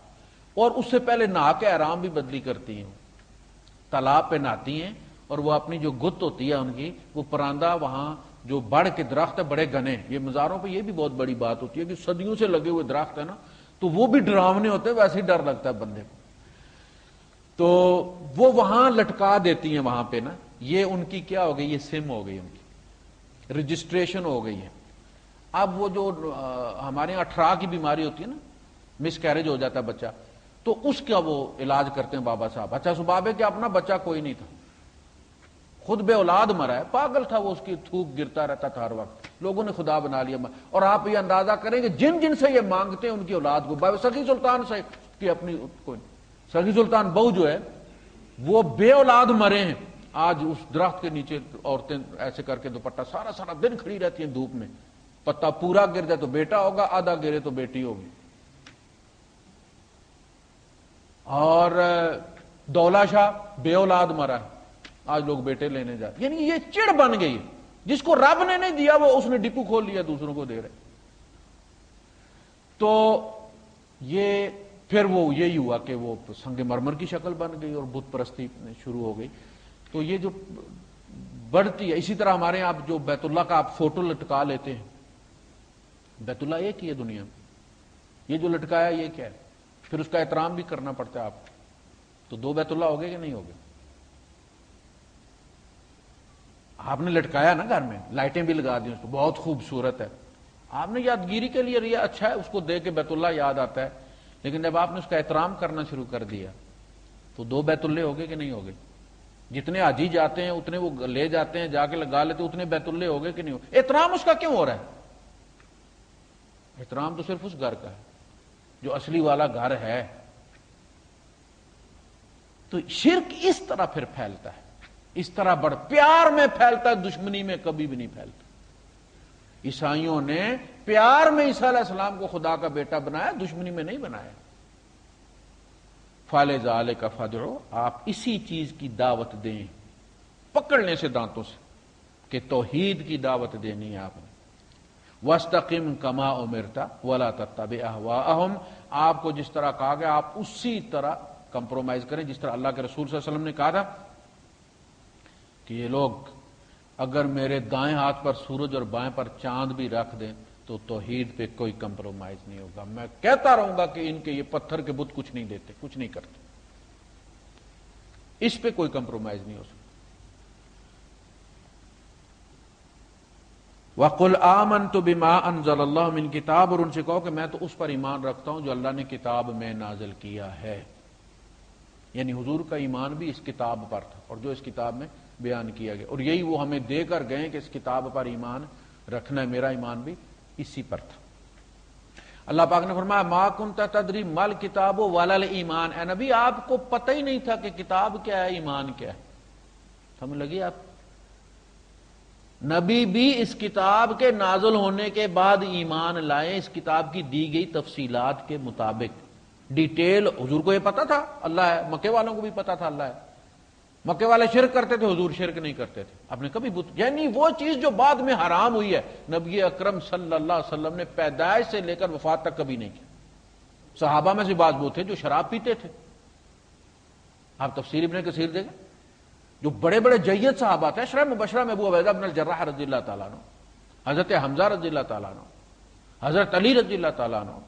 اور اس سے پہلے نہا کے احرام بھی بدلی کرتی ہیں، تالاب پہ نہاتی ہیں، اور وہ اپنی جو گت ہوتی ہے ان کی، وہ پراندہ وہاں جو بڑھ کے درخت ہے بڑے گھنے، یہ مزاروں پہ یہ بھی بہت بڑی بات ہوتی ہے کہ صدیوں سے لگے ہوئے درخت ہے نا، تو وہ بھی ڈراونے ہوتے ہیں، ویسے ہی ڈر لگتا ہے بندے کو، تو وہ وہاں لٹکا دیتی ہیں وہاں پہ نا، یہ ان کی کیا ہو گئی؟ یہ سم ہو گئی، ان کی رجسٹریشن ہو گئی ہے۔ اب وہ جو ہمارے یہاں 18 کی بیماری ہوتی ہے نا، مس کیریج ہو جاتا ہے بچہ، تو اس کا وہ علاج کرتے ہیں بابا صاحب۔ اچھا سباب ہے کہ اپنا بچہ کوئی نہیں تھا، خود بے اولاد مرا ہے، پاگل تھا وہ، اس کی تھوک گرتا رہتا تھا ہر وقت، لوگوں نے خدا بنا لیا۔ اور آپ یہ اندازہ کریں کہ جن جن سے یہ مانگتے ہیں ان کی اولاد کو، سخی سلطان سے کی اپنی کوئی، سخی سلطان بہو جو ہے وہ بے اولاد مرے ہیں، آج اس درخت کے نیچے عورتیں ایسے کر کے دوپٹہ سارا سارا دن کھڑی رہتی ہیں دھوپ میں، پتا پورا گر جائے تو بیٹا ہوگا، آدھا گرے تو بیٹی ہوگی۔ اور دولہ شاہ بے اولاد مرا ہے، آج لوگ بیٹے لینے جاتے، یعنی یہ چڑ بن گئی ہے، جس کو رب نے نہیں دیا وہ اس نے ڈپو کھول لیا، دوسروں کو دے رہے۔ تو یہ پھر وہ یہی ہوا کہ وہ سنگ مرمر کی شکل بن گئی اور بت پرستی شروع ہو گئی۔ تو یہ جو بڑھتی ہے، اسی طرح ہمارے یہاں جو بیت اللہ کا آپ فوٹو لٹکا لیتے ہیں، بیت اللہ ایک ہی ہے دنیا میں، یہ جو لٹکایا یہ کیا ہے؟ پھر اس کا احترام بھی کرنا پڑتا ہے آپ کو، تو 2 بیت اللہ ہو گئے کہ نہیں ہو گئے؟ آپ نے لٹکایا نا گھر میں، لائٹیں بھی لگا دی اس کو، بہت خوبصورت ہے، آپ نے یادگیری کے لیے لیا، اچھا ہے، اس کو دے کے بیت اللہ یاد آتا ہے، لیکن جب آپ نے اس کا احترام کرنا شروع کر دیا تو 2 بیت اللہ ہو گئے کہ نہیں ہو گئے؟ جتنے حاجی جاتے ہیں اتنے وہ لے جاتے ہیں، جا کے لگا لیتے، اتنے بیت اللہ ہو گئے کہ نہیں ہو؟ احترام اس کا کیوں ہو رہا ہے؟ احترام تو صرف اس گھر کا ہے جو اصلی والا گھر ہے۔ تو شرک اس طرح پھر پھیلتا ہے، اس طرح پیار میں پھیلتا ہے، دشمنی میں کبھی بھی نہیں پھیلتا۔ عیسائیوں نے پیار میں عیسیٰ علیہ السلام کو خدا کا بیٹا بنایا، دشمنی میں نہیں بنایا۔ فَلِذَلِكَ فَادْعُوا، آپ اسی چیز کی دعوت دیں، پکڑنے سے دانتوں سے، کہ توحید کی دعوت دینی ہے آپ نے۔ وَاسْتَقِمْ كَمَا أُمِرْتَ وَلَا تَتَّبِعْ أَهْوَاءَهُمْ، آپ کو جس طرح کہا گیا آپ اسی طرح کمپرومائز کریں، جس طرح اللہ کے رسول صلی اللہ علیہ وسلم نے کہا تھا کہ یہ لوگ اگر میرے دائیں ہاتھ پر سورج اور بائیں پر چاند بھی رکھ دیں تو توحید پہ کوئی کمپرومائز نہیں ہوگا، میں کہتا رہوں گا کہ ان کے یہ پتھر کے بت کچھ نہیں دیتے، کچھ نہیں کرتے، اس پہ کوئی کمپرومائز نہیں ہو سکتا۔ وَقُلْ آمَنْتُ بِمَا أَنزَلَ اللَّهُ مِنْ کتاب، اور ان سے کہو کہ میں تو اس پر ایمان رکھتا ہوں جو اللہ نے کتاب میں نازل کیا ہے، یعنی حضور کا ایمان بھی اس کتاب پر تھا اور جو اس کتاب میں بیان کیا گیا، اور یہی وہ ہمیں دے کر گئے کہ اس کتاب پر ایمان رکھنا ہے، میرا ایمان بھی اسی پر تھا۔ اللہ پاک نے فرمایا ما کنت تدری مل کتاب ولا الایمان، اے نبی آپ کو پتہ ہی نہیں تھا کہ کتاب کیا ہے، ایمان کیا ہے۔ سمجھ لگی آپ؟ نبی بھی اس کتاب کے نازل ہونے کے بعد ایمان لائیں، اس کتاب کی دی گئی تفصیلات کے مطابق، ڈیٹیل۔ حضور کو یہ پتا تھا اللہ ہے، مکے والوں کو بھی پتا تھا اللہ ہے، مکے والے شرک کرتے تھے، حضور شرک نہیں کرتے تھے، آپ نے کبھی بت، یعنی وہ چیز جو بعد میں حرام ہوئی ہے نبی اکرم صلی اللہ علیہ وسلم نے پیدائش سے لے کر وفات تک کبھی نہیں کی۔ صحابہ میں سے بعض وہ تھے جو شراب پیتے تھے، آپ تفسیر ابن کثیر دیکھیں، جو بڑے بڑے جید صحابہ تھے، عشرہ مبشرہ میں ابو عبیدہ بن الجراح رضی اللہ تعالیٰ عنہ، حضرت حمزہ رضی اللہ تعالیٰ عنہ، حضرت علی رضی اللہ تعالیٰ عنہ،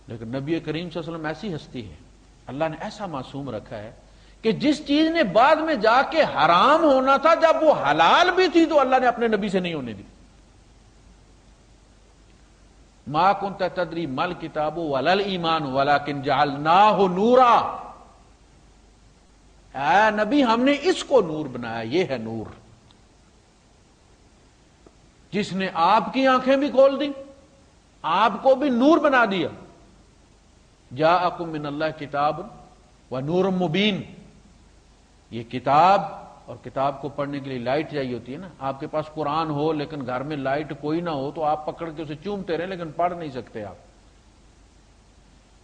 لیکن نبی کریم صلی اللہ علیہ وسلم ایسی ہستی ہے، اللہ نے ایسا معصوم رکھا ہے کہ جس چیز نے بعد میں جا کے حرام ہونا تھا، جب وہ حلال بھی تھی تو اللہ نے اپنے نبی سے نہیں ہونے دی۔ ما کنت تدری مل کتاب ولا الایمان ولکن جعلناہ نورا، اے نبی ہم نے اس کو نور بنایا، یہ ہے نور، جس نے آپ کی آنکھیں بھی کھول دی، آپ کو بھی نور بنا دیا۔ جاءکم من اللہ کتاب ونور مبین، یہ کتاب، اور کتاب کو پڑھنے کے لیے لائٹ چاہیے ہوتی ہے نا، آپ کے پاس قرآن ہو لیکن گھر میں لائٹ کوئی نہ ہو تو آپ پکڑ کے اسے چومتے رہیں لیکن پڑھ نہیں سکتے آپ۔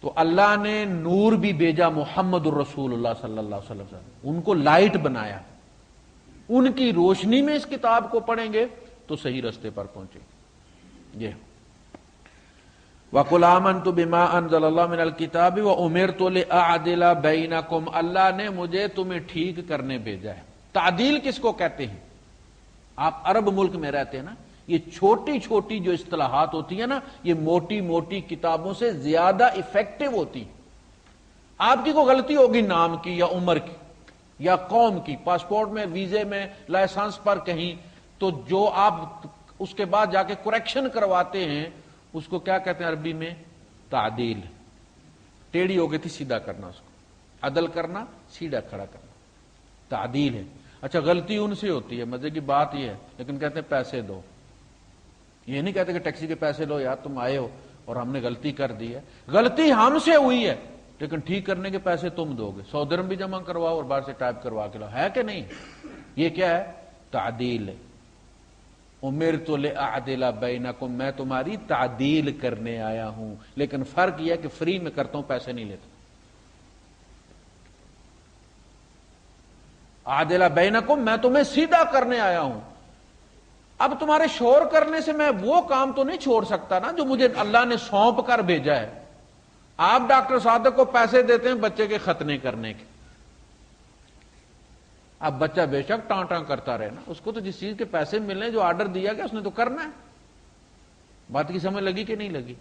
تو اللہ نے نور بھی بھیجا محمد الرسول اللہ صلی اللہ علیہ وسلم، ان کو لائٹ بنایا، ان کی روشنی میں اس کتاب کو پڑھیں گے تو صحیح رستے پر پہنچیں گے۔ یہ وَقُلْ آمَنْتُ بِمَا أَنزَلَ اللَّهُ مِنَ الْكِتَابِ وَأُمِرْتُ لِأَعْدِلَ بَيْنَكُمْ، اللہ نے مجھے تمہیں ٹھیک کرنے بھیجا ہے۔ تعدیل کس کو کہتے ہیں؟ آپ عرب ملک میں رہتے ہیں نا، یہ چھوٹی چھوٹی جو اصطلاحات ہوتی ہیں نا، یہ موٹی موٹی کتابوں سے زیادہ افیکٹو ہوتی۔ آپ کی کوئی غلطی ہوگی نام کی یا عمر کی، یا قوم کی، پاسپورٹ میں، ویزے میں، لائسنس پر کہیں، تو جو آپ اس کے بعد جا کے کریکشن کرواتے ہیں اس کو کیا کہتے ہیں عربی میں؟ تعدیل. ٹیڑھی ہو گئی تھی سیدھا کرنا، اس کو عدل کرنا، سیدھا کھڑا کرنا، تعدیل ہے. اچھا غلطی ان سے ہوتی ہے، مزے کی بات یہ ہے، لیکن کہتے ہیں پیسے دو. یہ نہیں کہتے کہ ٹیکسی کے پیسے لو یار، تم آئے ہو اور ہم نے غلطی کر دی ہے. غلطی ہم سے ہوئی ہے لیکن ٹھیک کرنے کے پیسے تم دو گے. 100 درہم بھی جمع کرواؤ اور باہر سے ٹائپ کروا کے لاؤ. ہے کہ نہیں؟ یہ کیا ہے؟ تعدیل ہے. امرت لاعدل بینکم، میں تمہاری تعدیل کرنے آیا ہوں، لیکن فرق یہ ہے کہ فری میں کرتا ہوں، پیسے نہیں لیتا. عادل بینکم، میں تمہیں سیدھا کرنے آیا ہوں. اب تمہارے شور کرنے سے میں وہ کام تو نہیں چھوڑ سکتا نا جو مجھے اللہ نے سونپ کر بھیجا ہے. آپ ڈاکٹر صادق کو پیسے دیتے ہیں بچے کے ختنے کرنے کے. اب بچہ بے شک ٹان ٹان کرتا رہے نا، اس کو تو جس چیز کے پیسے ملنے، جو آرڈر دیا گیا اس نے تو کرنا ہے. بات کی سمجھ لگی کہ نہیں لگی؟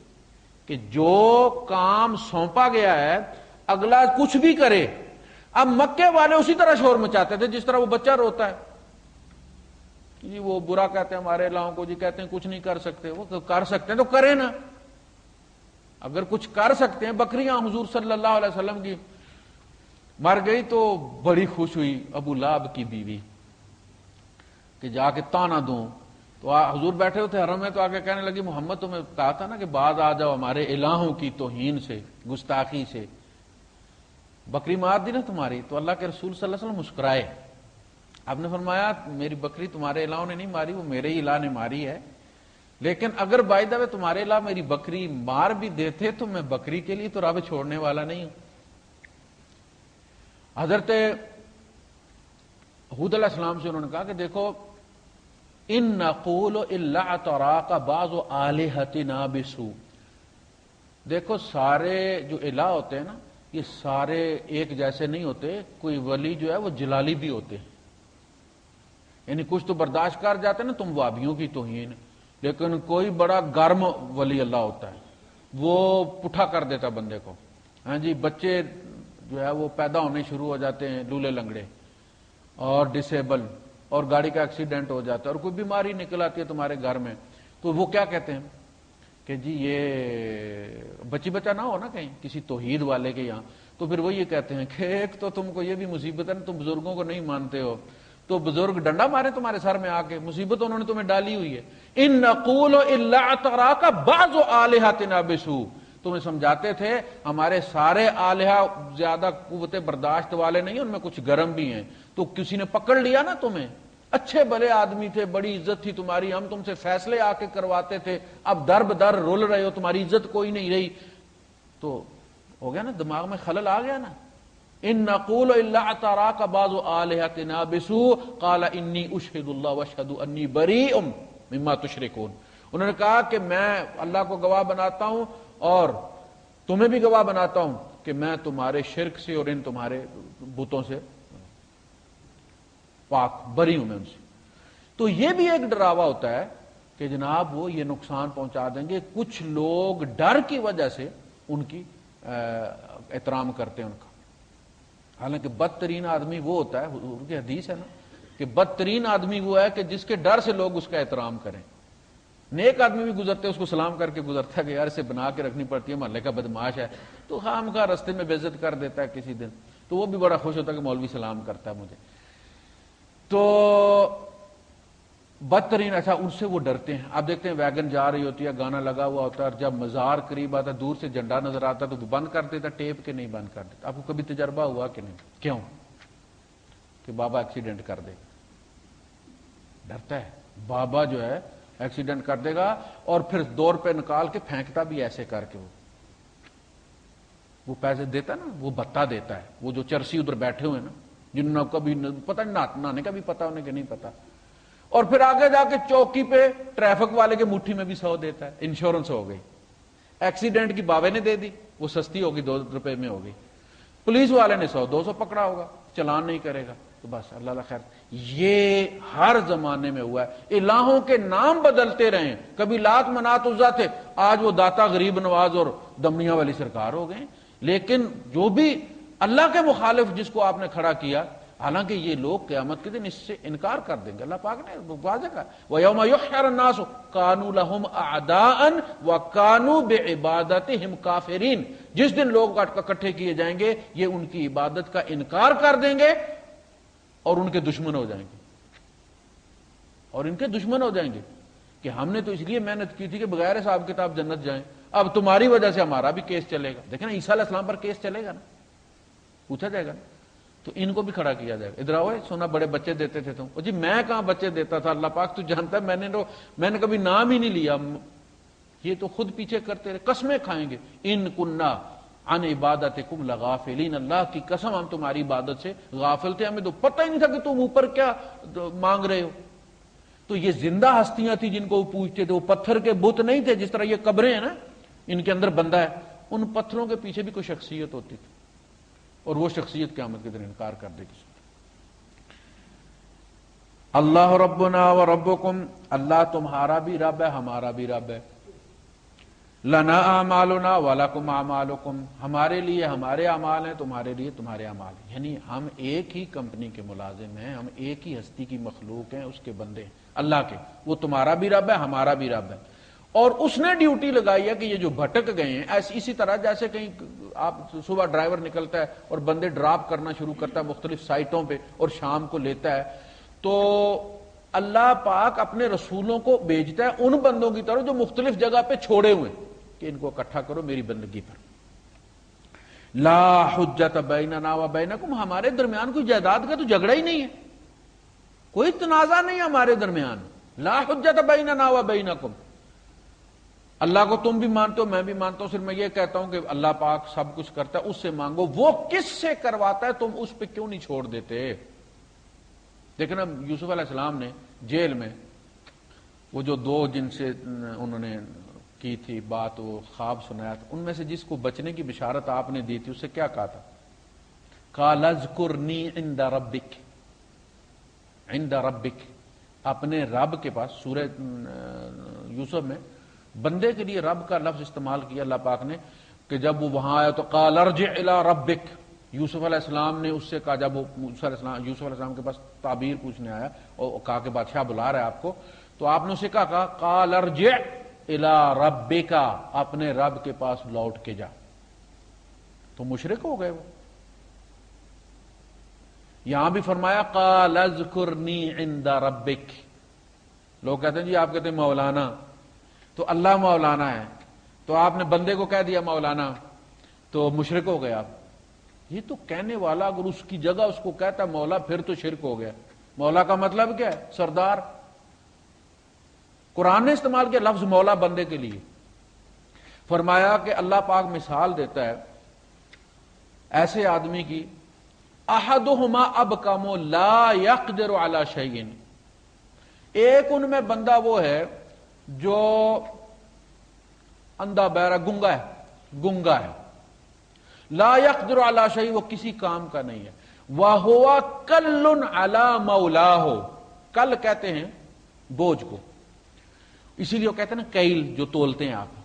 کہ جو کام سونپا گیا ہے اگلا کچھ بھی کرے. اب مکے والے اسی طرح شور مچاتے تھے جس طرح وہ بچہ روتا ہے. جی وہ برا کہتے ہیں ہمارے الہوں کو، جی کہتے ہیں کچھ نہیں کر سکتے. وہ کر سکتے ہیں تو کریں نا. اگر کچھ کر سکتے ہیں، بکریاں حضور صلی اللہ علیہ وسلم کی مر گئی تو بڑی خوش ہوئی ابو لہب کی بیوی کہ جا کے تانا دوں. تو حضور بیٹھے ہوتے حرم میں، تو آگے کہنے لگی محمد تمہیں کہا تھا نا کہ باز آ جاؤ ہمارے الہوں کی توہین سے، گستاخی سے. بکری مار دی نا تمہاری. تو اللہ کے رسول صلی اللہ علیہ وسلم مسکرائے. آپ نے فرمایا میری بکری تمہارے الہوں نے نہیں ماری، وہ میرے ہی الہ نے ماری ہے. لیکن اگر بائی دا وے تمہارے الہ میری بکری مار بھی دیتے تو میں بکری کے لیے تو رب چھوڑنے والا نہیں ہوں. حضرت ہود علیہ السلام سے انہوں نے کہا کہ دیکھو ان نقول الا اعتراک بعض آلہتنا بسوء. دیکھو سارے جو الہ ہوتے ہیں نا یہ سارے ایک جیسے نہیں ہوتے. کوئی ولی جو ہے وہ جلالی بھی ہوتے ہیں، یعنی کچھ تو برداشت کر جاتے ہیں نا تم وابیوں کی توہین، لیکن کوئی بڑا گرم ولی اللہ ہوتا ہے وہ پٹھا کر دیتا بندے کو. ہاں جی بچے جو ہے وہ پیدا ہونے شروع ہو جاتے ہیں لولے لنگڑے اور ڈسیبل، اور گاڑی کا ایکسیڈنٹ ہو جاتا ہے اور کوئی بیماری نکل آتی ہے تمہارے گھر میں، تو وہ کیا کہتے ہیں کہ جی یہ بچی بچہ نہ ہو نا کہیں کسی توحید والے کے یہاں، تو پھر وہ یہ کہتے ہیں کہ ایک تو تم کو یہ بھی مصیبت ہے نا، تم بزرگوں کو نہیں مانتے ہو، تو بزرگ ڈنڈا مارے تمہارے سر میں آ کے، مصیبت انہوں نے تمہیں ڈالی ہوئی ہے. ان نقول الا اعتراک بعض آلہتنا بسوء. تمہیں سمجھاتے تھے ہمارے سارے آلہہ زیادہ قوت برداشت والے نہیں، ان میں کچھ گرم بھی ہیں. تو کسی نے پکڑ لیا نا تمہیں، اچھے بھلے آدمی تھے، بڑی عزت تھی تمہاری، ہم تم سے فیصلے آ کے کرواتے تھے، اب در بدر رول رہے ہو، تمہاری عزت کوئی نہیں رہی. تو ہو گیا نا، دماغ میں خلل آ گیا نا. ان نقول الا اعتراک بعض آلہتنا بسوء قال انی اشہد اللہ واشہد انی بریء مما تشرکون. انہوں نے کہا کہ میں اللہ کو گواہ بناتا ہوں اور تمہیں بھی گواہ بناتا ہوں کہ میں تمہارے شرک سے اور ان تمہارے بتوں سے پاک بری ہوں میں ان سے. تو یہ بھی ایک ڈراوا ہوتا ہے کہ جناب وہ یہ نقصان پہنچا دیں گے. کچھ لوگ ڈر کی وجہ سے ان کی احترام کرتے ہیں ان کا. حالانکہ بدترین آدمی وہ ہوتا ہے، حضور کی حدیث ہے نا کہ بدترین آدمی وہ ہے کہ جس کے ڈر سے لوگ اس کا احترام کریں. نیک آدمی بھی گزرتے اس کو سلام کر کے گزرتا ہے کہ یار اسے بنا کے رکھنی پڑتی ہے، محلے کا بدماش ہے، تو خام کا رستے میں بے عزت کر دیتا ہے کسی دن، تو وہ بھی بڑا خوش ہوتا ہے کہ مولوی سلام کرتا ہے مجھے. تو بدترین ایسا ان سے وہ ڈرتے ہیں. آپ دیکھتے ہیں ویگن جا رہی ہوتی ہے، گانا لگا ہوا ہوتا ہے، اور جب مزار قریب آتا ہے دور سے جھنڈا نظر آتا ہے تو وہ بند کر دیتا ٹیپ کے، نہیں بند کر دیتا. آپ کو کبھی تجربہ ہوا کہ نہیں؟ کیوں؟ کہ بابا ایکسیڈنٹ کر دے. ڈرتا ہے بابا جو ہے ایکسیڈنٹ کر دے گا، اور پھر 2 روپے نکال کے پھینکتا بھی ایسے کر کے. وہ پیسے دیتا نا، وہ بتا دیتا ہے. وہ جو چرسی ادھر بیٹھے ہوئے نا جنہوں کو کبھی پتہ نہیں، نہانے کا بھی پتا انہیں کہ نہیں پتا، اور پھر آگے جا کے چوکی پہ ٹریفک والے کے مٹھی میں بھی 100 دیتا ہے. انشورنس ہو گئی. ایکسیڈنٹ کی باوے نے دے دی، وہ سستی ہوگی 2 روپے میں ہوگی. پولیس والے نے 100-200 پکڑا ہوگا، چلان نہیں کرے گا، تو بس اللہ اللہ خیر. یہ ہر زمانے میں ہوا ہے. الہوں کے نام بدلتے رہے، کبھی لات منات عزا تھے، آج وہ داتا غریب نواز اور دمنیا والی سرکار ہو گئے. لیکن جو بھی اللہ کے مخالف جس کو آپ نے کھڑا کیا حالانکہ یہ لوگ قیامت کے دن اس سے انکار کر دیں گے. اللہ پاک نے واضح کہا وَيَوْمَ يُحْشَرُ النَّاسُ كَانُوا لَهُمْ أَعْدَاءً وَكَانُوا بِعِبَادَتِهِمْ كَافِرِينَ. جس دن لوگ اکٹھے کیے جائیں گے یہ ان کی عبادت کا انکار کر دیں گے اور ان کے دشمن ہو جائیں گے. اور ان کے دشمن ہو جائیں گے کہ ہم نے تو اس لیے محنت کی تھی کہ بغیر حساب کتاب جنت جائیں, اب تمہاری وجہ سے ہمارا بھی کیس چلے گا. دیکھیں نا عیسیٰ علیہ السلام پر کیس چلے گا نا, پوچھا جائے گا نا, تو ان کو بھی کھڑا کیا جائے گا. ادھر آؤ, سونا بڑے بچے دیتے تھے تم. جی میں کہاں بچے دیتا تھا, اللہ پاک تو جانتا ہے, میں نے کبھی نام ہی نہیں لیا. یہ تو خود پیچھے کرتے رہے, قسمیں کھائیں گے. ان کننا عن عبادتکم لغافلین, اللہ کی قسم ہم تمہاری عبادت سے غافل تھے, ہمیں تو پتہ ہی نہیں تھا کہ تم اوپر کیا مانگ رہے ہو. تو یہ زندہ ہستیاں تھیں جن کو وہ پوچھتے تھے, وہ پتھر کے بت نہیں تھے. جس طرح یہ قبریں ہیں نا, ان کے اندر بندہ ہے, ان پتھروں کے پیچھے بھی کوئی شخصیت ہوتی تھی, اور وہ شخصیت قیامت کے دن انکار کر دے گی. اللہ ربنا و ربکم, اللہ تمہارا بھی رب ہے ہمارا بھی رب ہے. لنا اعمالنا ولکم اعمالکم, ہمارے لیے ہمارے اعمال ہیں, تمہارے لیے تمہارے اعمال ہیں. یعنی ہم ایک ہی کمپنی کے ملازم ہیں, ہم ایک ہی ہستی کی مخلوق ہیں, اس کے بندے ہیں اللہ کے. وہ تمہارا بھی رب ہے ہمارا بھی رب ہے. اور اس نے ڈیوٹی لگائی ہے کہ یہ جو بھٹک گئے ہیں, اسی طرح جیسے کہیں آپ صبح ڈرائیور نکلتا ہے اور بندے ڈراپ کرنا شروع کرتا ہے مختلف سائٹوں پہ اور شام کو لیتا ہے, تو اللہ پاک اپنے رسولوں کو بھیجتا ہے ان بندوں کی طرف جو مختلف جگہ پہ چھوڑے ہوئے کہ ان کو اکٹھا کرو میری بندگی پر. لا حجت بیننا و بینکم, ہمارے درمیان کوئی جائیداد کا تو جھگڑا ہی نہیں ہے, کوئی تنازع نہیں ہے ہمارے درمیان. لا حجت بیننا و بینکم, اللہ کو تم بھی مانتے ہو میں بھی مانتا ہوں, صرف میں یہ کہتا ہوں کہ اللہ پاک سب کچھ کرتا ہے, اس سے مانگو. وہ کس سے کرواتا ہے تم اس پہ کیوں نہیں چھوڑ دیتے. دیکھنا یوسف علیہ السلام نے جیل میں وہ جو دو جن سے انہوں نے کی تھی بات, وہ خواب سنایا تھا, ان میں سے جس کو بچنے کی بشارت آپ نے دی تھی اس سے کیا کہا تھا؟ قال اذکرنی عند ربک, عند ربک, اپنے رب کے پاس. سورہ یوسف میں بندے کے لیے رب کا لفظ استعمال کیا اللہ پاک نے کہ جب وہ وہاں آیا تو قال ارجع الی ربک, یوسف علیہ السلام نے اس سے کہا, جب وہ یوسف علیہ السلام کے پاس تعبیر پوچھنے آیا اور کہا کہ بادشاہ بلا رہا ہے آپ کو, تو آپ نے اسے کہا قال ارجع الی ربک, اپنے رب کے پاس لوٹ کے جا. تو مشرک ہو گئے وہ. یہاں بھی فرمایا قال اذکرنی عند ربک. لوگ کہتے ہیں جی آپ کہتے ہیں مولانا, تو اللہ مولانا ہے, تو آپ نے بندے کو کہہ دیا مولانا تو مشرک ہو گئے آپ. یہ تو کہنے والا اگر اس کی جگہ اس کو کہتا مولا پھر تو شرک ہو گیا. مولا کا مطلب کیا ہے؟ سردار. قرآن نے استعمال کیا لفظ مولا بندے کے لیے. فرمایا کہ اللہ پاک مثال دیتا ہے ایسے آدمی کی, احدہما ابکم لا یقدر علی شیء, ایک ان میں بندہ وہ ہے جو اندھا بہرا گنگا ہے, لا یقدر علی شیء, وہ کسی کام کا نہیں ہے. وَهُوَ کَلٌّ عَلَى مَوْلَاهُ, کل کہتے ہیں بوجھ کو, اسی لیے وہ کہتے ہیں نا کیل جو تولتے ہیں آپ.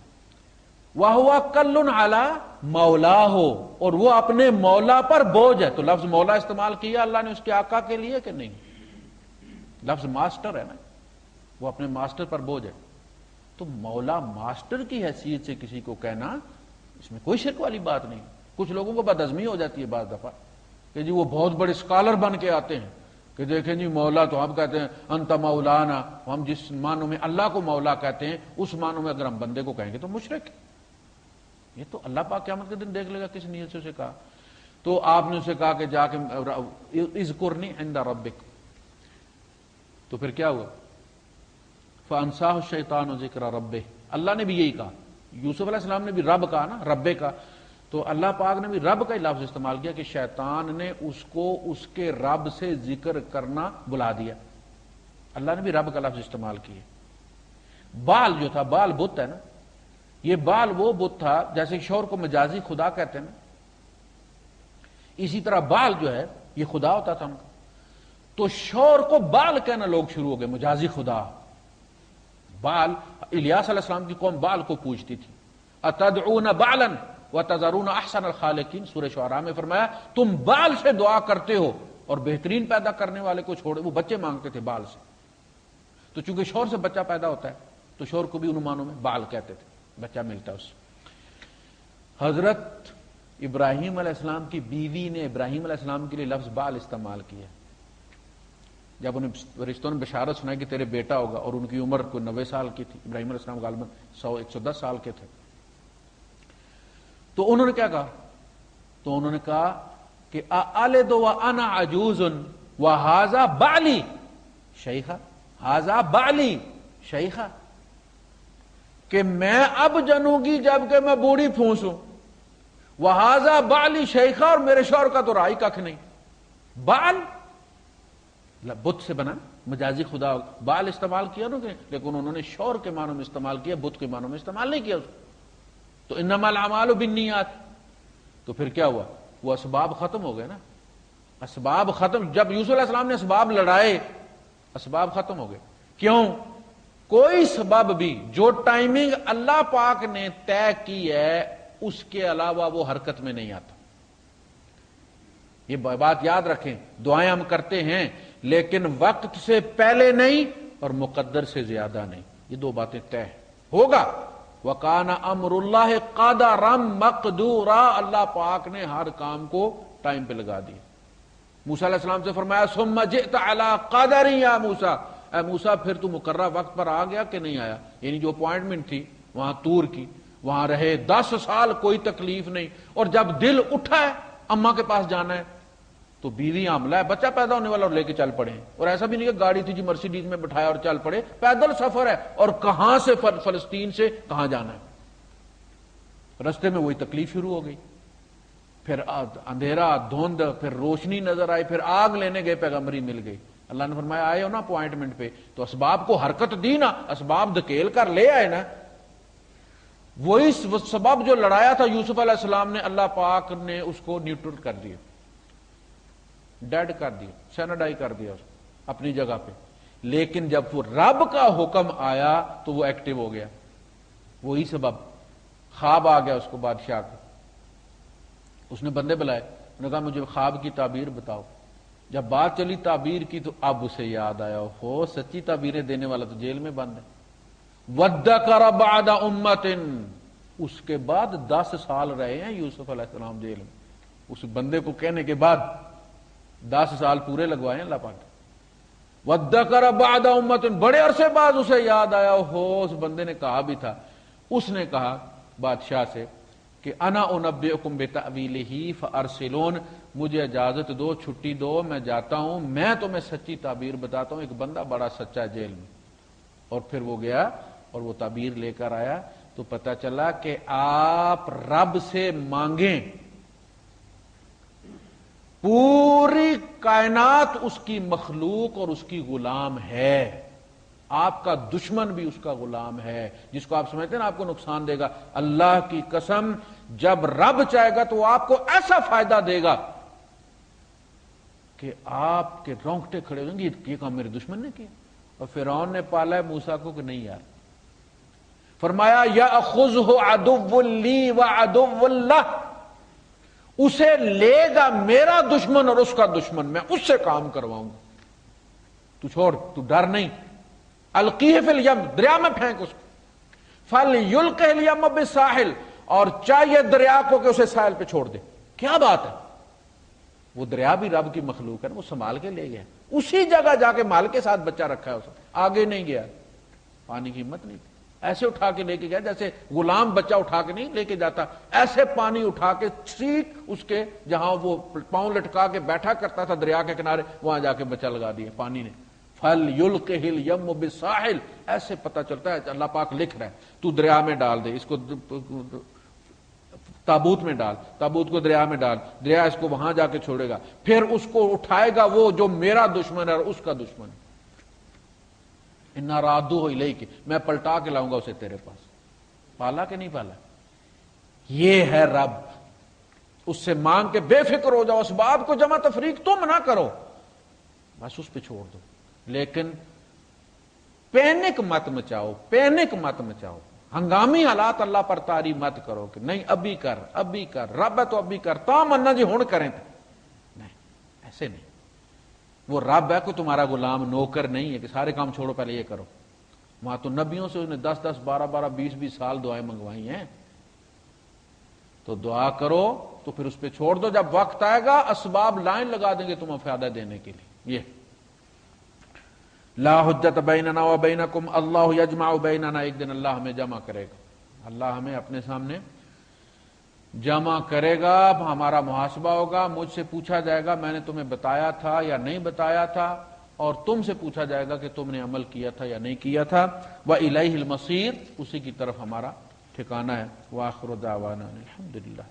وَهُوَ کَلٌّ عَلَى مَوْلَاهُ, اور وہ اپنے مولا پر بوجھ ہے. تو لفظ مولا استعمال کیا اللہ نے اس کے آقا کے لیے کہ نہیں؟ لفظ ماسٹر ہے نا, وہ اپنے ماسٹر پر بوجھ ہے. تو مولا ماسٹر کی حیثیت سے کسی کو کہنا, اس میں کوئی شرک والی بات نہیں. کچھ لوگوں کو بدعزمی ہو جاتی ہے بعض دفعہ کہ جی وہ بہت بڑے اسکالر بن کے آتے ہیں کہ دیکھیں جی مولا تو ہم کہتے ہیں انت مولانا, ہم جس معنوں میں اللہ کو مولا کہتے ہیں اس معنوں میں اگر ہم بندے کو کہیں گے تو مشرک. یہ تو اللہ پاک قیامت کے دن دیکھ لے گا کس نیت سے اسے کہا. تو آپ نے اسے کہا کہ جا کے اذکرنی عند ربک, تو پھر کیا ہوا؟ فانساہ الشیطان ذکر ربہ, اللہ نے بھی یہی کہا. یوسف علیہ السلام نے بھی رب کہا نا, ربے کا, تو اللہ پاک نے بھی رب کا ہی لفظ استعمال کیا کہ شیطان نے اس کو اس کے رب سے ذکر کرنا بلا دیا. اللہ نے بھی رب کا لفظ استعمال کیا. بال جو تھا, بال بت ہے نا, یہ بال وہ بت تھا جیسے شور کو مجازی خدا کہتے ہیں نا, اسی طرح بال جو ہے یہ خدا ہوتا تھا ان کا. تو شور کو بال کہنا لوگ شروع ہو گئے, مجازی خدا. بال, الیاس علیہ السلام کی قوم بال کو پوجتی تھی. اتدعون بالا وتذرون احسن الخالقین, سورہ شعراء میں فرمایا تم بال سے دعا کرتے ہو اور بہترین پیدا کرنے والے کو چھوڑے، وہ بچے مانگتے تھے بال سے، تو چونکہ شور سے بچہ پیدا ہوتا ہے تو شور کو بھی ان معنوں میں بال کہتے تھے، بچہ ملتا ہے اس سے۔ حضرت ابراہیم علیہ السلام کی بیوی نے ابراہیم علیہ السلام کے لیے لفظ بال استعمال کیا، جب انہیں فرشتوں نے بشارت سنائی کہ تیرے بیٹا ہوگا، اور ان کی عمر کوئی 90 سال کی تھی، ابراہیم علیہ السلام غالباً 110 سال کے تھے، تو انہوں نے کیا کہا؟ تو انہوں نے کہا کہ اَأَلِدُ وَأَنَا عَجُوزٌ وَهَذَا بَعْلِي شَيْخًا، هَذَا بَعْلِي شَيْخًا، کہ میں اب جنوں گی جب کہ میں بوڑھی پھونس ہوں، وَهَذَا بَعْلِي شَيْخًا، اور میرے شوہر کا تو رائی ککھ نہیں۔ بال بت سے بنا، مجازی خدا بال استعمال کیا نا، لیکن انہوں نے شور کے معنوں میں استعمال کیا، بت کے معنوں میں استعمال نہیں کیا اس کو۔ تو انما الاعمال بالنیات، تو پھر کیا ہوا؟ وہ اسباب ختم ہو گئے نا، اسباب ختم۔ جب یوسف علیہ السلام نے اسباب لڑائے، اسباب ختم ہو گئے۔ کیوں؟ کوئی سبب بھی جو ٹائمنگ اللہ پاک نے طے کی ہے اس کے علاوہ وہ حرکت میں نہیں آتا۔ یہ بات یاد رکھیں، دعائیں ہم کرتے ہیں لیکن وقت سے پہلے نہیں اور مقدر سے زیادہ نہیں، یہ دو باتیں طے ہوگا۔ وَقَانَ أَمْرُ اللَّهِ قَدَرًا مَقْدُورًا، اللہ پاک نے ہر کام کو ٹائم پہ لگا دیا۔ موسیٰ علیہ السلام سے فرمایا ثُمَّ جِئْتَ عَلَىٰ قَدَرٍ يَا موسیٰ، اے موسیٰ پھر تو مقررہ وقت پر آ گیا کہ نہیں آیا؟ یعنی جو اپوائنٹمنٹ تھی وہاں طور کی، وہاں رہے 10 سال، کوئی تکلیف نہیں، اور جب دل اٹھا ہے اماں کے پاس جانا ہے تو بیوی حاملہ ہے، بچہ پیدا ہونے والا، اور لے کے چل پڑے ہیں۔ اور ایسا بھی نہیں کہ گاڑی تھی جی مرسیڈیز میں بٹھایا اور چل پڑے، پیدل سفر ہے، اور کہاں سے فلسطین سے کہاں جانا ہے۔ رستے میں وہی تکلیف شروع ہو گئی، پھر اندھیرا، دھند، پھر روشنی نظر آئی، پھر آگ لینے گئے، پیغمبری مل گئی۔ اللہ نے فرمایا آئے ہو نا اپوائنٹمنٹ پہ تو اسباب کو حرکت دی نا، اسباب دھکیل کر لے آئے نا۔ وہی سبب جو لڑایا تھا یوسف علیہ السلام نے، اللہ پاک نے اس کو نیوٹرل کر دیا، ڈیڈ کر دیا، سینڈائی کر دیا اس کو اپنی جگہ پہ۔ لیکن جب وہ رب کا حکم آیا تو وہ ایکٹیو ہو گیا، وہی سبب۔ خواب آ گیا اس کو بادشاہ کو، اس نے بندے بلائے، انہوں نے کہا مجھے خواب کی تعبیر بتاؤ۔ جب بات چلی تعبیر کی تو اب اسے یاد آیا، ہو سچی تعبیریں دینے والا تو جیل میں بند ہے۔ وَادَّكَرَ بَعْدَ أُمَّةٍ، اس کے بعد 10 سال رہے ہیں یوسف علیہ السلام جیل میں، اس بندے کو کہنے کے بعد 10 سال پورے لگوائے ہیں اللہ پاک۔ وَادَّكَرَ بَعْدَ أُمَّةٍ، بڑے عرصے بعد اسے یاد آیا، ہو اس بندے نے کہا بھی تھا۔ اس نے کہا بادشاہ سے کہ انا انبئکم بتأویلہ فارسلون، مجھے اجازت دو، چھٹی دو، میں جاتا ہوں، میں تمہیں سچی تعبیر بتاتا ہوں۔ ایک بندہ بڑا سچا جیل میں، اور پھر وہ گیا اور وہ تعبیر لے کر آیا، تو پتہ چلا کہ آپ رب سے مانگیں، پوری کائنات اس کی مخلوق اور اس کی غلام ہے، آپ کا دشمن بھی اس کا غلام ہے، جس کو آپ سمجھتے ہیں نا آپ کو نقصان دے گا، اللہ کی قسم جب رب چاہے گا تو وہ آپ کو ایسا فائدہ دے گا کہ آپ کے رونگٹے کھڑے ہوں گے، یہ کام میرے دشمن نے کیا۔ اور فرعون نے پالا ہے موسیٰ کو کہ نہیں یار، فرمایا یأخذہ عدو لی وعدو لہ، اسے لے گا میرا دشمن اور اس کا دشمن، میں اس سے کام کرواؤں گا، تو چھوڑ، تو ڈر نہیں۔ القیہ فی الیم، دریا میں پھینک اس کو، فلیلقہ الیم بالساحل، اور چاہیے دریا کو کہ اسے ساحل پہ چھوڑ دے۔ کیا بات ہے، وہ دریا بھی رب کی مخلوق ہے، وہ سنبھال کے لے گیا، اسی جگہ جا کے مال کے ساتھ بچہ رکھا ہے، اسے آگے نہیں گیا، پانی کی ہمت نہیں تھی، ایسے اٹھا کے لے کے گیا جیسے غلام بچہ اٹھا کے نہیں لے کے جاتا، ایسے پانی اٹھا کے ٹھیک اس کے جہاں وہ پاؤں لٹکا کے بیٹھا کرتا تھا دریا کے کنارے، وہاں جا کے بچہ لگا دیا پانی نے۔ فَلْيُلْقِهِ الْيَمُّ بِالسَّاحِلِ، ایسے پتہ چلتا ہے اللہ پاک لکھ رہا ہے تو دریا میں ڈال دے، اس کو تابوت میں ڈال، تابوت کو دریا میں ڈال، دریا اس کو وہاں جا کے چھوڑے گا، پھر اس کو اٹھائے گا وہ جو میرا دشمن ہے اور اس کا دشمن ہے۔ اِنَّا رَادُّوهُ إِلَيْكَ، میں پلٹا کے لاؤں گا اسے تیرے پاس۔ پالا کہ نہیں پالا؟ یہ ہے رب، اس سے مانگ کے بے فکر ہو جاؤ، اسباب کو جمع تفریق تم نہ کرو، بس اس پہ چھوڑ دو، لیکن پینک مت مچاؤ، پینک مت مچاؤ، ہنگامی حالات اللہ پر طاری مت کرو کہ نہیں ابھی کر، ابھی کر، رب ہے تو ابھی کر، تا مننا جی ہون کریں، نہیں ایسے نہیں۔ وہ رب ہے، کوئی تمہارا غلام نوکر نہیں ہے کہ سارے کام چھوڑو پہلے یہ کرو. وہاں تو نبیوں سے انہیں 10 12 20 سال دعائیں منگوائی ہیں. تو دعا کرو تو پھر اس پہ چھوڑ دو، جب وقت آئے گا اسباب لائن لگا دیں گے تمہیں فائدہ دینے کے لیے. یہ لا حجت بیننا و بینکم اللہ یجمع بیننا، ایک دن اللہ ہمیں جمع کرے گا، اللہ ہمیں اپنے سامنے جمع کرے گا، ہمارا محاسبہ ہوگا، مجھ سے پوچھا جائے گا میں نے تمہیں بتایا تھا یا نہیں بتایا تھا، اور تم سے پوچھا جائے گا کہ تم نے عمل کیا تھا یا نہیں کیا تھا. وَإِلَيْهِ الْمَصِيرُ، اسی کی طرف ہمارا ٹھکانہ ہے. وآخر دعوانا الحمدللہ.